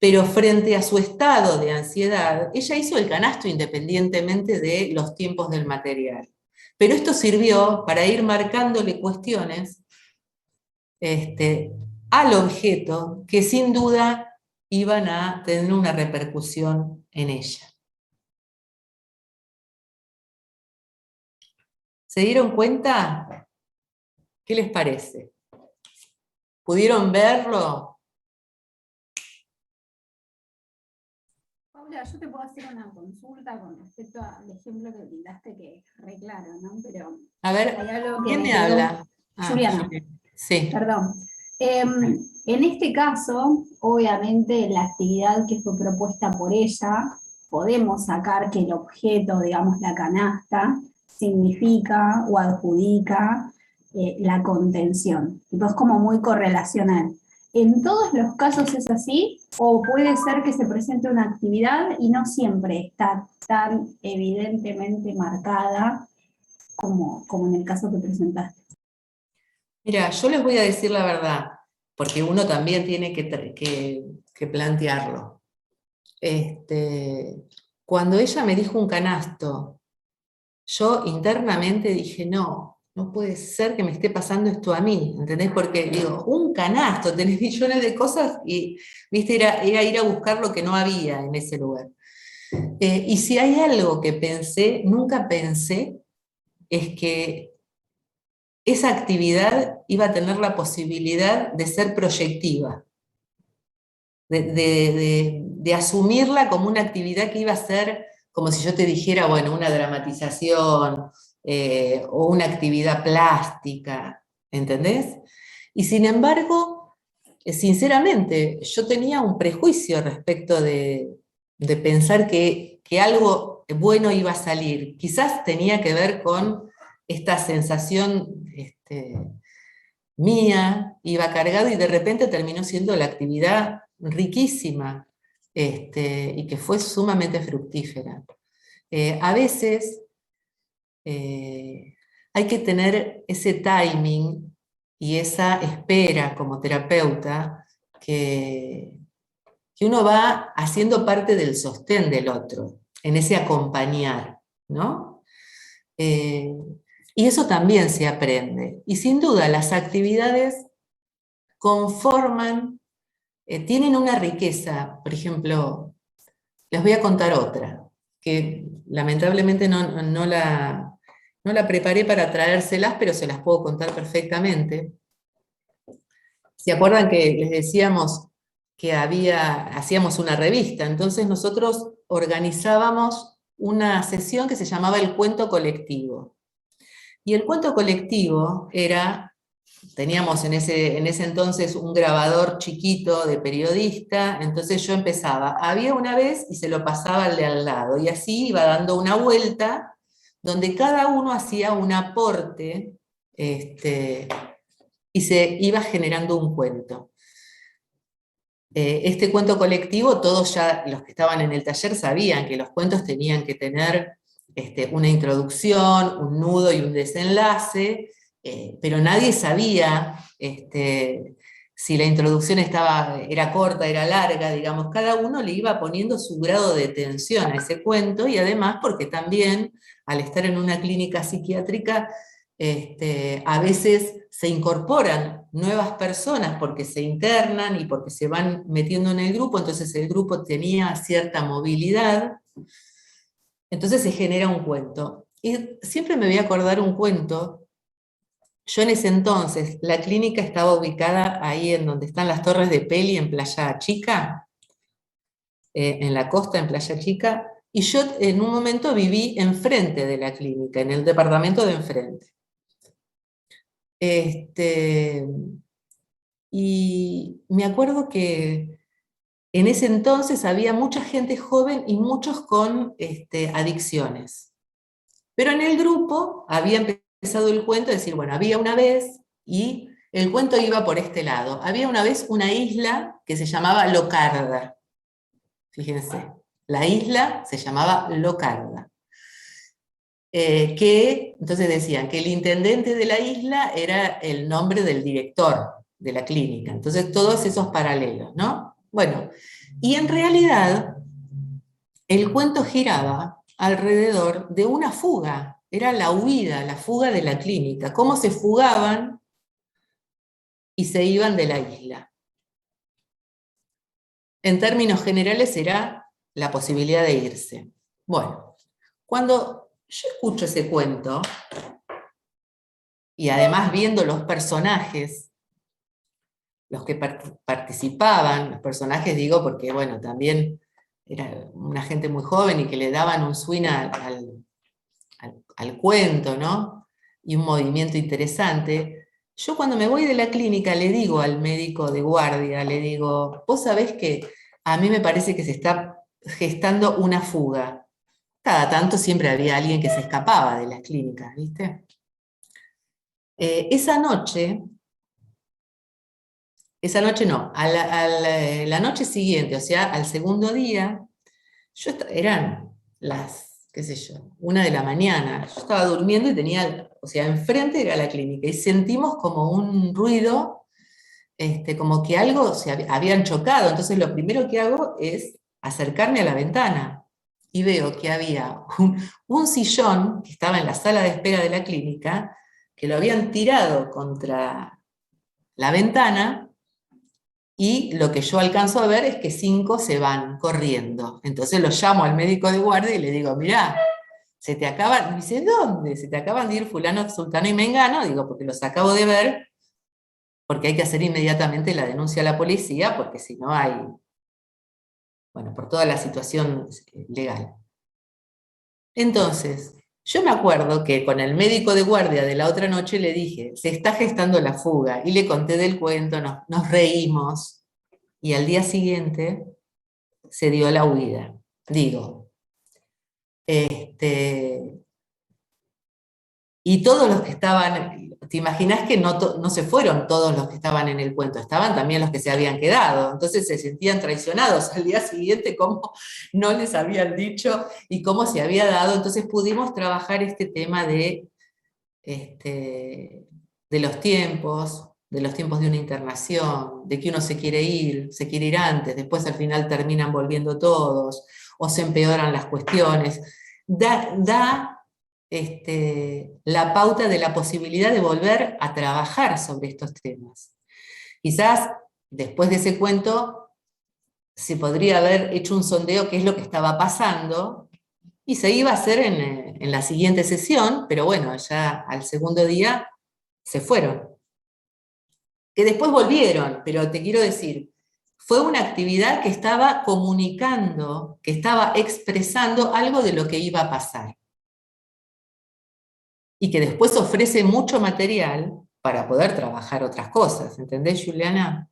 pero frente a su estado de ansiedad, ella hizo el canasto independientemente de los tiempos del material. Pero esto sirvió para ir marcándole cuestiones al objeto que sin duda iban a tener una repercusión en ella. ¿Se dieron cuenta? ¿Qué les parece? ¿Pudieron verlo? Paula, yo te puedo hacer una consulta con respecto al ejemplo que brindaste, que es re claro, ¿no? Pero a ver, hay algo que ¿quién me quedó. habla? Juliana. Sí. Perdón. En este caso, obviamente, la actividad que fue propuesta por ella, podemos sacar que el objeto, digamos, la canasta, significa o adjudica la contención. Tipo, es como muy correlacional. ¿En todos los casos es así? ¿O puede ser que se presente una actividad y no siempre está tan evidentemente marcada como en el caso que presentaste? Mira, yo les voy a decir la verdad, porque uno también tiene que plantearlo. Cuando ella me dijo un canasto, yo internamente dije, no puede ser que me esté pasando esto a mí, ¿entendés? Porque digo, un canasto, tenés millones de cosas y, viste, era ir a buscar lo que no había en ese lugar. Y si hay algo que pensé, nunca pensé, es que esa actividad iba a tener la posibilidad de ser proyectiva, de asumirla como una actividad que iba a ser, como si yo te dijera, bueno, una dramatización o una actividad plástica, ¿entendés? Y sin embargo, sinceramente, yo tenía un prejuicio respecto de pensar que algo bueno iba a salir. Quizás tenía que ver con esta sensación mía, iba cargado y de repente terminó siendo la actividad riquísima y que fue sumamente fructífera. A veces hay que tener ese timing y esa espera como terapeuta que uno va haciendo parte del sostén del otro, en ese acompañar, ¿no? Y eso también se aprende. Y sin duda las actividades conforman, tienen una riqueza. Por ejemplo, les voy a contar otra, que lamentablemente no la preparé para traérselas, pero se las puedo contar perfectamente. ¿Se acuerdan que les decíamos que hacíamos una revista? Entonces nosotros organizábamos una sesión que se llamaba el cuento colectivo. Y el cuento colectivo era, teníamos en ese entonces un grabador chiquito de periodista, entonces yo empezaba, había una vez y se lo pasaba al de al lado, y así iba dando una vuelta, donde cada uno hacía un aporte, y se iba generando un cuento. Este cuento colectivo, todos ya los que estaban en el taller sabían que los cuentos tenían que tener una introducción, un nudo y un desenlace, pero nadie sabía si la introducción era corta, era larga, digamos, cada uno le iba poniendo su grado de tensión a ese cuento, y además porque también, al estar en una clínica psiquiátrica, a veces se incorporan nuevas personas porque se internan y porque se van metiendo en el grupo, entonces el grupo tenía cierta movilidad, entonces se genera un cuento. Y siempre me voy a acordar un cuento. Yo en ese entonces, la clínica estaba ubicada ahí en donde están las torres de Peli, en Playa Chica, en la costa, en Playa Chica, y yo en un momento viví enfrente de la clínica, en el departamento de enfrente. Y me acuerdo que en ese entonces había mucha gente joven y muchos con adicciones. Pero en el grupo había empezado el cuento, es decir, bueno, había una vez, y el cuento iba por este lado. Había una vez una isla que se llamaba Locarda. Fíjense, la isla se llamaba Locarda. Entonces decían que el intendente de la isla era el nombre del director de la clínica. Entonces todos esos paralelos, ¿no? Bueno, y en realidad el cuento giraba alrededor de una fuga, era la huida, la fuga de la clínica, cómo se fugaban y se iban de la isla. En términos generales era la posibilidad de irse. Bueno, cuando yo escucho ese cuento, y además viendo los personajes, los que participaban, los personajes digo porque, bueno, también era una gente muy joven y que le daban un swing al cuento, ¿no? Y un movimiento interesante. Yo cuando me voy de la clínica le digo al médico de guardia, le digo, vos sabés que a mí me parece que se está gestando una fuga. Cada tanto siempre había alguien que se escapaba de las clínicas, ¿viste? Esa noche no, la noche siguiente, o sea, al segundo día, eran las, qué sé yo, 1 de la mañana, yo estaba durmiendo y tenía, o sea, enfrente era la clínica, y sentimos como un ruido, como que algo habían chocado, entonces lo primero que hago es acercarme a la ventana, y veo que había un sillón que estaba en la sala de espera de la clínica, que lo habían tirado contra la ventana, y lo que yo alcanzo a ver es que 5 se van corriendo. Entonces lo llamo al médico de guardia y le digo, mirá, se te acaban, me dice, ¿dónde? Se te acaban de ir fulano, sultano y mengano, digo, porque los acabo de ver, porque hay que hacer inmediatamente la denuncia a la policía, porque si no hay, bueno, por toda la situación legal. Entonces, yo me acuerdo que con el médico de guardia de la otra noche le dije, se está gestando la fuga, y le conté del cuento, nos reímos, y al día siguiente se dio la huida. Digo, y todos los que estaban, te imaginás que no se fueron todos los que estaban en el cuento, estaban también los que se habían quedado, entonces se sentían traicionados al día siguiente, cómo no les habían dicho y cómo se había dado, entonces pudimos trabajar este tema de los tiempos de una internación, de que uno se quiere ir antes, después al final terminan volviendo todos, o se empeoran las cuestiones, da la pauta de la posibilidad de volver a trabajar sobre estos temas. Quizás después de ese cuento se podría haber hecho un sondeo qué es lo que estaba pasando, y se iba a hacer en la siguiente sesión, pero bueno, ya al segundo día se fueron. Que después volvieron, pero te quiero decir fue una actividad que estaba comunicando, que estaba expresando algo de lo que iba a pasar. Y que después ofrece mucho material para poder trabajar otras cosas. ¿Entendés, Juliana?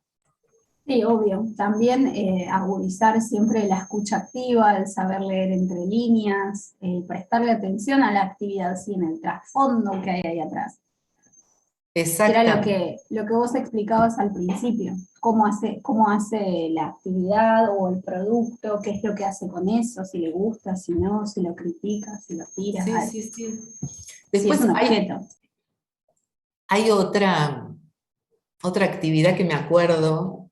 Sí, obvio. También agudizar siempre la escucha activa, el saber leer entre líneas, prestarle atención a la actividad, sí, en el trasfondo que hay ahí atrás. Exactamente. Era lo que vos explicabas al principio, cómo hace la actividad o el producto, qué es lo que hace con eso, si le gusta, si no, si lo critica, si lo tira. Sí. Si Después es un objeto. hay otra actividad que me acuerdo.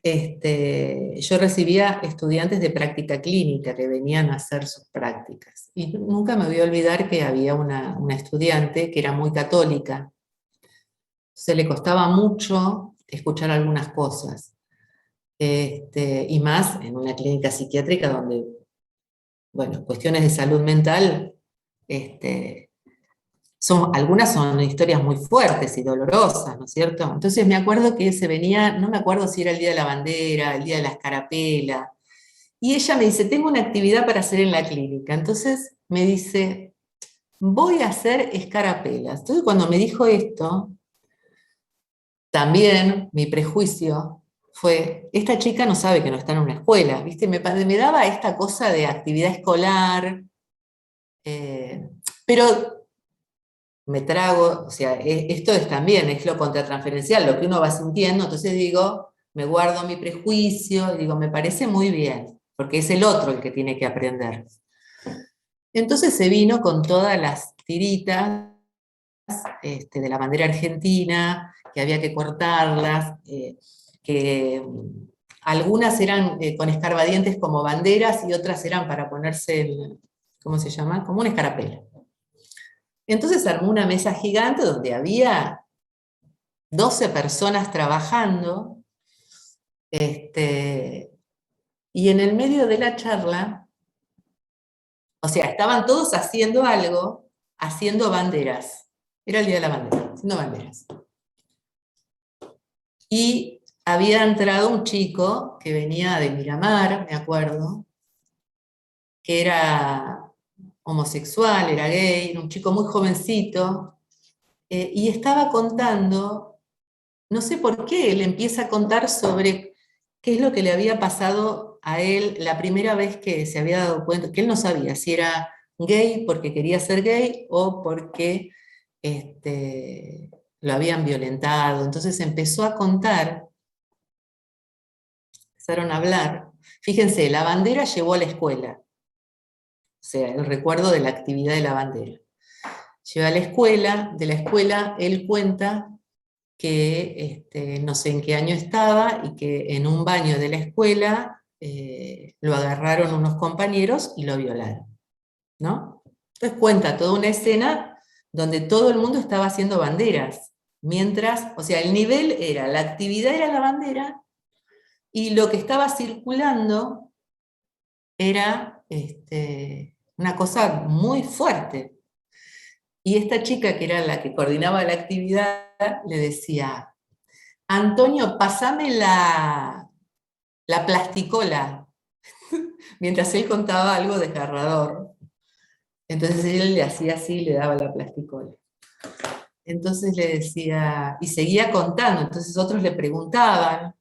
Yo recibía estudiantes de práctica clínica que venían a hacer sus prácticas. Y nunca me voy a olvidar que había una estudiante que era muy católica. Se le costaba mucho escuchar algunas cosas. Y más en una clínica psiquiátrica donde, bueno, cuestiones de salud mental, algunas son historias muy fuertes y dolorosas, ¿no es cierto? Entonces me acuerdo que se venía, no me acuerdo si era el Día de la Bandera, el Día de la Escarapela, y ella me dice, tengo una actividad para hacer en la clínica. Entonces me dice, voy a hacer escarapelas. Entonces cuando me dijo esto, también mi prejuicio fue, esta chica no sabe que no está en una escuela, ¿viste? Me daba esta cosa de actividad escolar, pero me trago, o sea, esto también es lo contratransferencial, lo que uno va sintiendo, entonces digo, me guardo mi prejuicio, y digo, me parece muy bien, porque es el otro el que tiene que aprender. Entonces se vino con todas las tiritas de la bandera argentina, que había que cortarlas, que algunas eran con escarbadientes como banderas y otras eran para ponerse, ¿cómo se llama? Como una escarapela. Entonces armó una mesa gigante donde había 12 personas trabajando, y en el medio de la charla, o sea, estaban todos haciendo algo, haciendo banderas. Era el Día de la Bandera, haciendo banderas. Y había entrado un chico que venía de Miramar, me acuerdo, que era homosexual, era gay, era un chico muy jovencito, y estaba contando, no sé por qué, él empieza a contar sobre qué es lo que le había pasado a él la primera vez que se había dado cuenta, que él no sabía si era gay porque quería ser gay o porque lo habían violentado. Entonces empezó a contar, empezaron a hablar. Fíjense, la bandera llevó a la escuela, o sea, el recuerdo de la actividad de la bandera. Lleva a la escuela, de la escuela él cuenta que no sé en qué año estaba y que en un baño de la escuela lo agarraron unos compañeros y lo violaron, ¿no? Entonces cuenta toda una escena donde todo el mundo estaba haciendo banderas, mientras, o sea, el nivel era, la actividad era la bandera y lo que estaba circulando era una cosa muy fuerte. Y esta chica, que era la que coordinaba la actividad, le decía, Antonio, pasame la plasticola, mientras él contaba algo desgarrador. Entonces él le hacía así y le daba la plasticola. Entonces le decía, y seguía contando, entonces otros le preguntaban,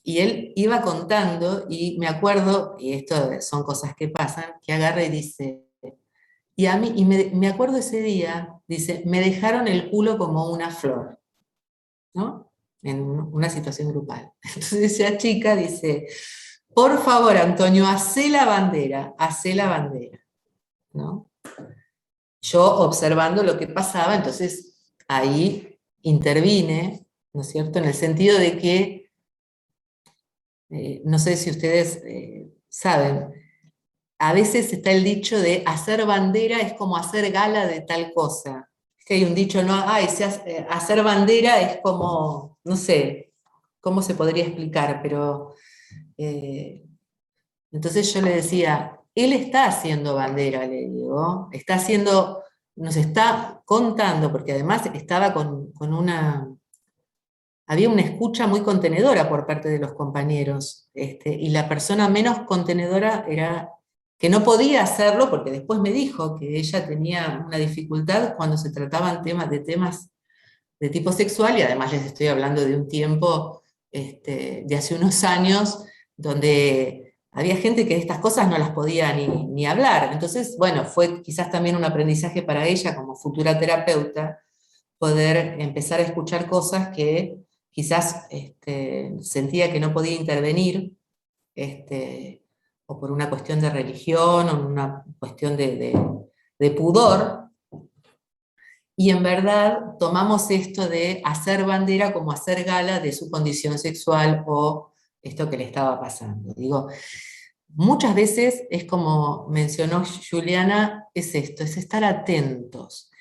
y él iba contando, y me acuerdo, y esto son cosas que pasan, que agarra y dice, y a mí, y me acuerdo ese día, dice, me dejaron el culo como una flor, ¿no? En una situación grupal. Entonces esa chica dice, por favor, Antonio, hacé la bandera, ¿no? Yo observando lo que pasaba, entonces ahí intervine, ¿no es cierto? En el sentido de que, no sé si ustedes saben, a veces está el dicho de hacer bandera es como hacer gala de tal cosa. Es que hay un dicho, no, hacer bandera es como, no sé, cómo se podría explicar, pero entonces yo le decía, él está haciendo bandera, le digo, nos está contando, porque además estaba con había una escucha muy contenedora por parte de los compañeros, y la persona menos contenedora era que no podía hacerlo, porque después me dijo que ella tenía una dificultad cuando se trataban temas de tipo sexual, y además les estoy hablando de un tiempo de hace unos años, donde había gente que estas cosas no las podía ni hablar. Entonces, bueno, fue quizás también un aprendizaje para ella como futura terapeuta, poder empezar a escuchar cosas que quizás sentía que no podía intervenir, o por una cuestión de religión, o una cuestión de pudor, y en verdad tomamos esto de hacer bandera como hacer gala de su condición sexual o esto que le estaba pasando. Digo, muchas veces es como mencionó Juliana, es esto, es estar atentos.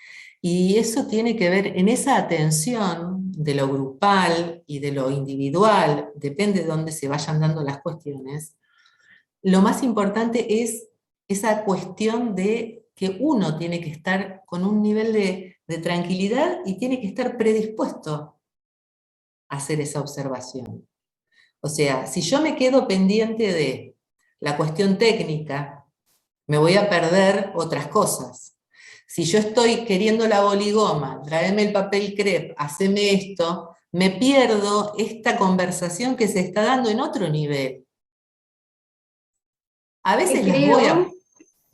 Y eso tiene que ver en esa atención de lo grupal y de lo individual, depende de dónde se vayan dando las cuestiones. Lo más importante es esa cuestión de que uno tiene que estar con un nivel de tranquilidad y tiene que estar predispuesto a hacer esa observación. O sea, si yo me quedo pendiente de la cuestión técnica, me voy a perder otras cosas. Si yo estoy queriendo la boligoma, tráeme el papel crepe, haceme esto, me pierdo esta conversación que se está dando en otro nivel. A veces las voy a...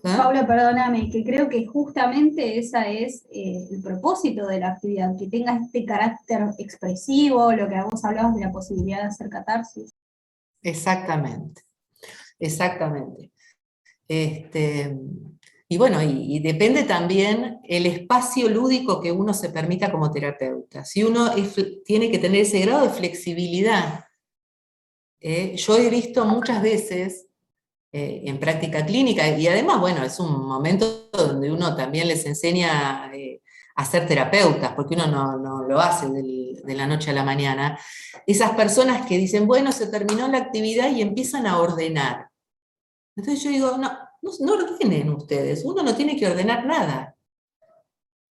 Paula, perdóname, que creo que justamente ese es el propósito de la actividad, que tenga este carácter expresivo, lo que vos hablabas de la posibilidad de hacer catarsis. Exactamente, exactamente. Y bueno, y depende también el espacio lúdico que uno se permita como terapeuta. Si uno tiene que tener ese grado de flexibilidad. Yo he visto muchas veces en práctica clínica, y además, bueno, es un momento donde uno también les enseña a ser terapeutas, porque uno no lo hace de la noche a la mañana. Esas personas que dicen, bueno, se terminó la actividad y empiezan a ordenar. Entonces yo digo, no ordenen ustedes, uno no tiene que ordenar nada.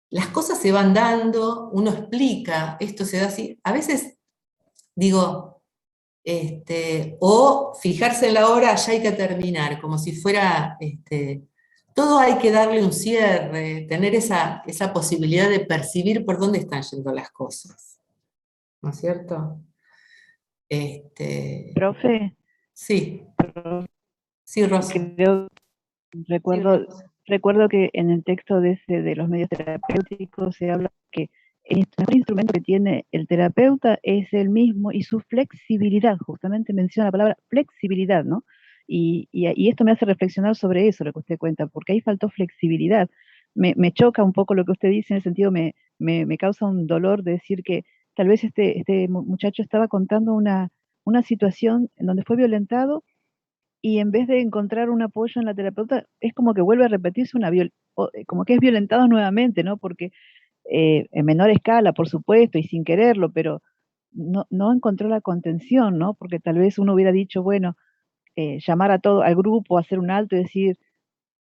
Las cosas se van dando, uno explica, esto se da así. A veces digo, o fijarse en la hora, ya hay que terminar, como si fuera, todo hay que darle un cierre, tener esa posibilidad de percibir por dónde están yendo las cosas. ¿No es cierto? Profe, Sí. Sí, Rosa. Recuerdo que en el texto de los medios terapéuticos se habla que el mejor instrumento que tiene el terapeuta es el mismo y su flexibilidad, justamente menciona la palabra flexibilidad, ¿no? Y esto me hace reflexionar sobre eso, lo que usted cuenta, porque ahí faltó flexibilidad. Me choca un poco lo que usted dice, en el sentido me causa un dolor de decir que tal vez este muchacho estaba contando una situación en donde fue violentado, y en vez de encontrar un apoyo en la terapeuta, es como que vuelve a repetirse como que es violentado nuevamente, ¿no? Porque en menor escala, por supuesto, y sin quererlo, pero no encontró la contención, ¿no? Porque tal vez uno hubiera dicho, bueno, llamar al grupo, hacer un alto y decir,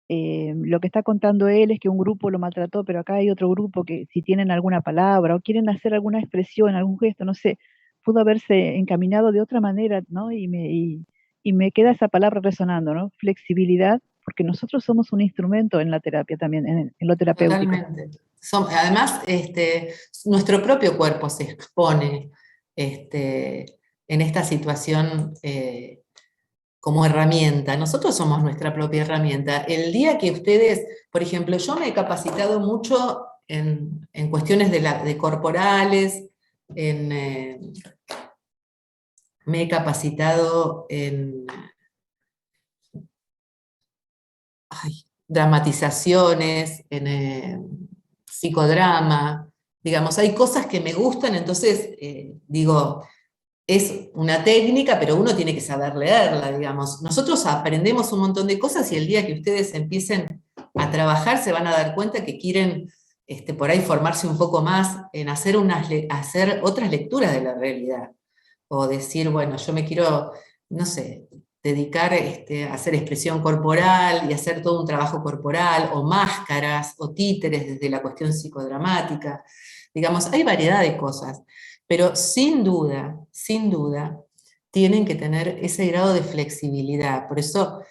lo que está contando él es que un grupo lo maltrató, pero acá hay otro grupo que si tienen alguna palabra o quieren hacer alguna expresión, algún gesto, no sé, pudo haberse encaminado de otra manera, ¿no? Y me queda esa palabra resonando, ¿no? Flexibilidad, porque nosotros somos un instrumento en la terapia también, en lo terapéutico. Totalmente. Además, nuestro propio cuerpo se expone en esta situación como herramienta. Nosotros somos nuestra propia herramienta. El día que ustedes, por ejemplo, yo me he capacitado mucho en cuestiones de corporales, me he capacitado en dramatizaciones, en psicodrama, digamos, hay cosas que me gustan, entonces digo, es una técnica, pero uno tiene que saber leerla, digamos. Nosotros aprendemos un montón de cosas y el día que ustedes empiecen a trabajar se van a dar cuenta que quieren por ahí formarse un poco más en hacer otras lecturas de la realidad. O decir, bueno, yo me quiero, no sé, dedicar a hacer expresión corporal y hacer todo un trabajo corporal, o máscaras, o títeres desde la cuestión psicodramática. Digamos, hay variedad de cosas, pero sin duda, tienen que tener ese grado de flexibilidad. Por eso,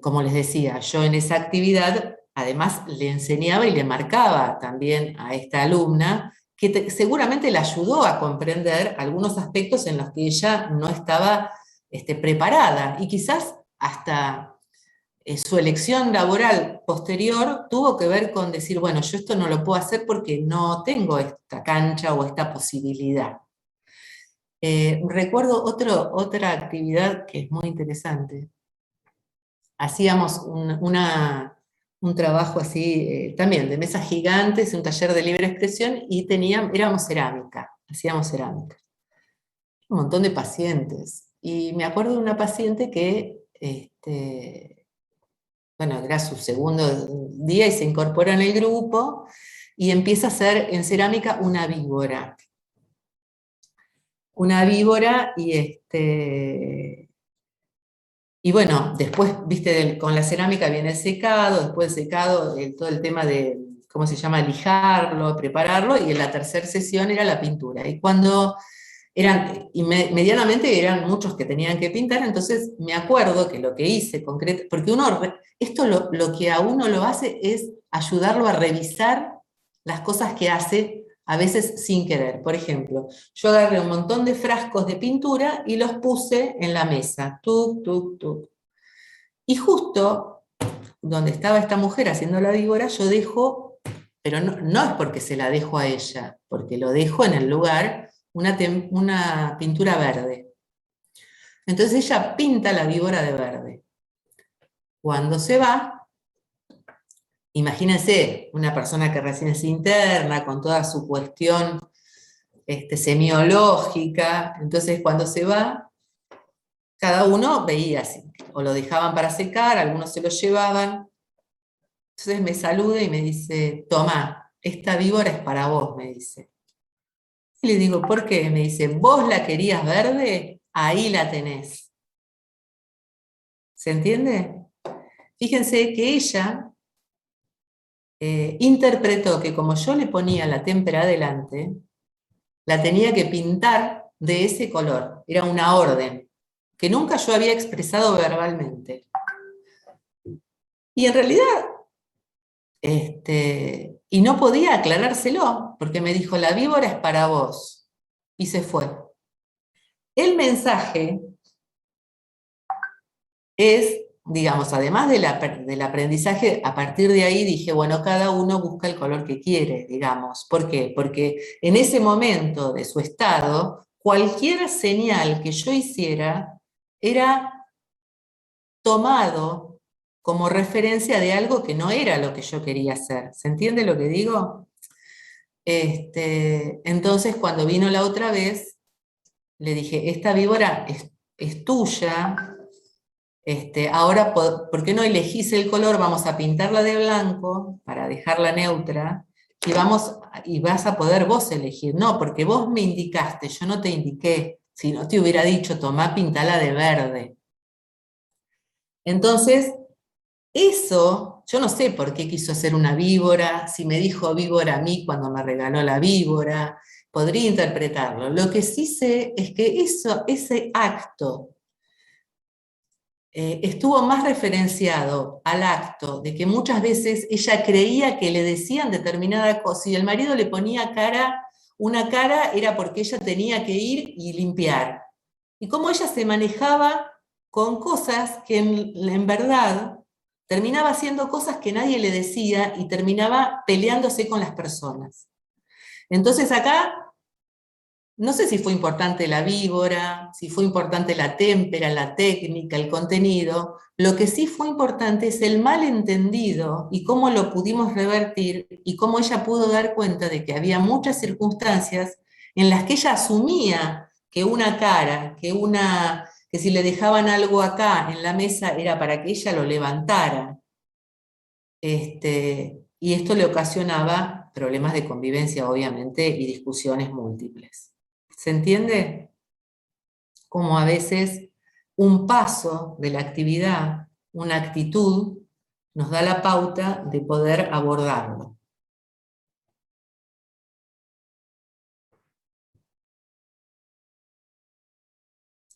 como les decía, yo en esa actividad, además le enseñaba y le marcaba también a esta alumna, que seguramente le ayudó a comprender algunos aspectos en los que ella no estaba preparada, y quizás hasta su elección laboral posterior tuvo que ver con decir, bueno, yo esto no lo puedo hacer porque no tengo esta cancha o esta posibilidad. Recuerdo otra actividad que es muy interesante. Hacíamos un trabajo así, también de mesas gigantes, un taller de libre expresión, y éramos cerámica, hacíamos cerámica. Un montón de pacientes. Y me acuerdo de una paciente que, bueno, era su segundo día y se incorpora en el grupo y empieza a hacer en cerámica una víbora. Una víbora y bueno, después, viste, con la cerámica viene el secado, después del secado, todo el tema de, ¿cómo se llama?, lijarlo, prepararlo, y en la tercera sesión era la pintura. Y cuando medianamente eran muchos que tenían que pintar, entonces me acuerdo que lo que hice concreto, porque esto lo que a uno lo hace es ayudarlo a revisar las cosas que hace, a veces sin querer. Por ejemplo, yo agarré un montón de frascos de pintura y los puse en la mesa, tuc, tuc, tuc. Y justo donde estaba esta mujer haciendo la víbora, yo dejo, pero no es porque se la dejo a ella, porque lo dejo en el lugar, una pintura verde. Entonces ella pinta la víbora de verde. Cuando se va, imagínense, una persona que recién se interna, con toda su cuestión semiológica, entonces cuando se va, cada uno veía así, o lo dejaban para secar, algunos se lo llevaban. Entonces me saluda y me dice, tomá, esta víbora es para vos, me dice. Y le digo, ¿por qué? Me dice, ¿vos la querías verde? Ahí la tenés. ¿Se entiende? Fíjense que ella interpretó que como yo le ponía la témpera adelante, la tenía que pintar de ese color. Era una orden que nunca yo había expresado verbalmente. Y en realidad, y no podía aclarárselo, porque me dijo, la víbora es para vos. Y se fue. El mensaje es, digamos, además del aprendizaje, a partir de ahí dije, bueno, cada uno busca el color que quiere, digamos. ¿Por qué? Porque en ese momento de su estado, cualquier señal que yo hiciera era tomado como referencia de algo que no era lo que yo quería hacer. ¿Se entiende lo que digo? Entonces, cuando vino la otra vez, le dije, esta víbora es tuya. Ahora, ¿por qué no elegís el color? Vamos a pintarla de blanco para dejarla neutra y vas a poder vos elegir. No, porque vos me indicaste, yo no te indiqué. Si no te hubiera dicho, tomá, pintala de verde. Entonces, eso, yo no sé por qué quiso hacer una víbora, si me dijo víbora a mí cuando me regaló la víbora, podría interpretarlo. Lo que sí sé es que ese acto estuvo más referenciado al acto de que muchas veces ella creía que le decían determinada cosa, y el marido le ponía una cara era porque ella tenía que ir y limpiar. Y cómo ella se manejaba con cosas que en verdad terminaba haciendo cosas que nadie le decía y terminaba peleándose con las personas. Entonces acá, no sé si fue importante la víbora, si fue importante la témpera, la técnica, el contenido. Lo que sí fue importante es el malentendido y cómo lo pudimos revertir y cómo ella pudo dar cuenta de que había muchas circunstancias en las que ella asumía que una cara, que si le dejaban algo acá en la mesa era para que ella lo levantara. Y esto le ocasionaba problemas de convivencia, obviamente, y discusiones múltiples. ¿Se entiende? Como a veces un paso de la actividad, una actitud, nos da la pauta de poder abordarlo.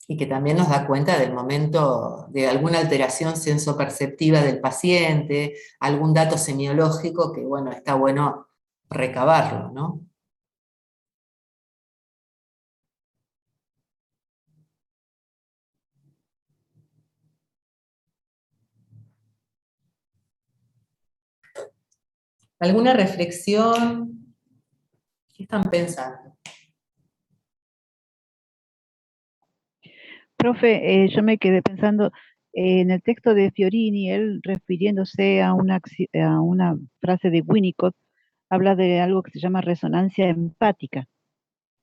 Y que también nos da cuenta del momento de alguna alteración sensoperceptiva del paciente, algún dato semiológico que, bueno, está bueno recabarlo, ¿no? ¿Alguna reflexión? ¿Qué están pensando? Profe, yo me quedé pensando en el texto de Fiorini, él refiriéndose a una frase de Winnicott, habla de algo que se llama resonancia empática,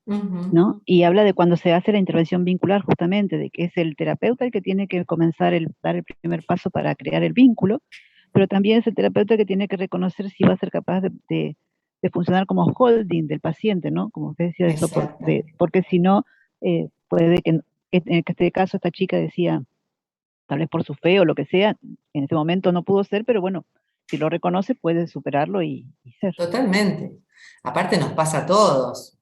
¿no? Y habla de cuando se hace la intervención vincular, justamente, de que es el terapeuta el que tiene que comenzar dar el primer paso para crear el vínculo, pero también es el terapeuta que tiene que reconocer si va a ser capaz de funcionar como holding del paciente, ¿no? Como usted decía, de soporte, porque si no, puede que, en este caso, esta chica decía, tal vez por su fe o lo que sea, en ese momento no pudo ser, pero bueno, si lo reconoce, puede superarlo y ser. Totalmente. Aparte nos pasa a todos.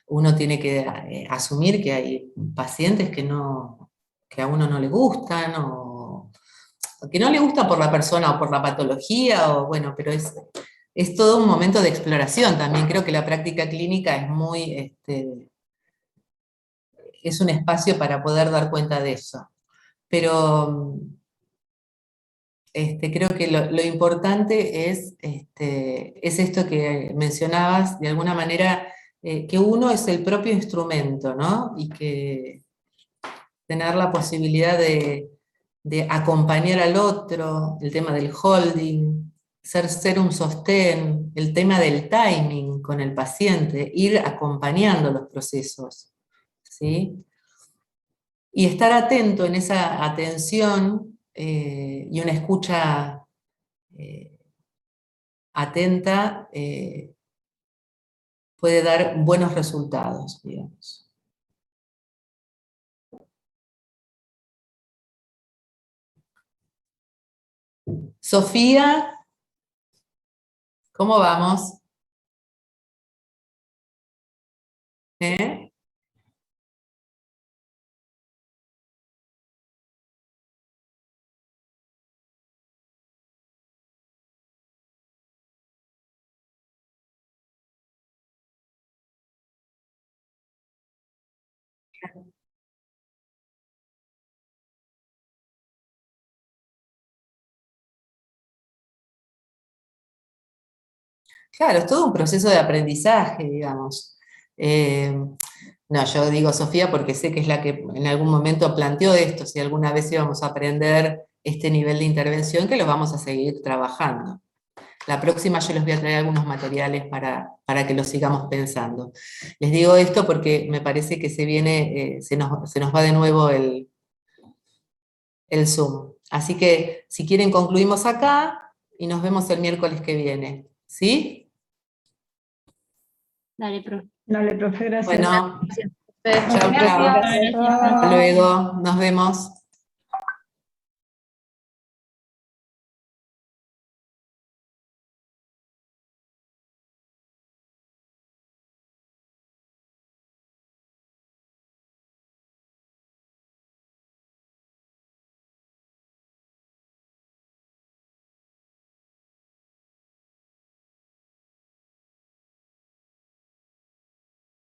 Uno tiene que asumir que hay pacientes que a uno no le gustan, o que no le gusta por la persona o por la patología, o bueno, pero es todo un momento de exploración también. Creo que la práctica clínica es muy, es un espacio para poder dar cuenta de eso. Pero creo que lo importante es esto que mencionabas, de alguna manera, que uno es el propio instrumento, ¿no? Y que tener la posibilidad de acompañar al otro, el tema del holding, ser un sostén, el tema del timing con el paciente, ir acompañando los procesos, ¿sí? Y estar atento en esa atención y una escucha atenta puede dar buenos resultados, digamos. Sofía, ¿cómo vamos? ¿Eh? Claro, es todo un proceso de aprendizaje, digamos. No, yo digo Sofía porque sé que es la que en algún momento planteó esto, si alguna vez íbamos a aprender este nivel de intervención, que lo vamos a seguir trabajando. La próxima yo les voy a traer algunos materiales para que lo sigamos pensando. Les digo esto porque me parece que se viene, se nos va de nuevo el Zoom. Así que si quieren concluimos acá y nos vemos el miércoles que viene. ¿Sí? Dale, profe. Dale, profe, gracias. Bueno, Gracias. chao, chao. Hasta luego, nos vemos.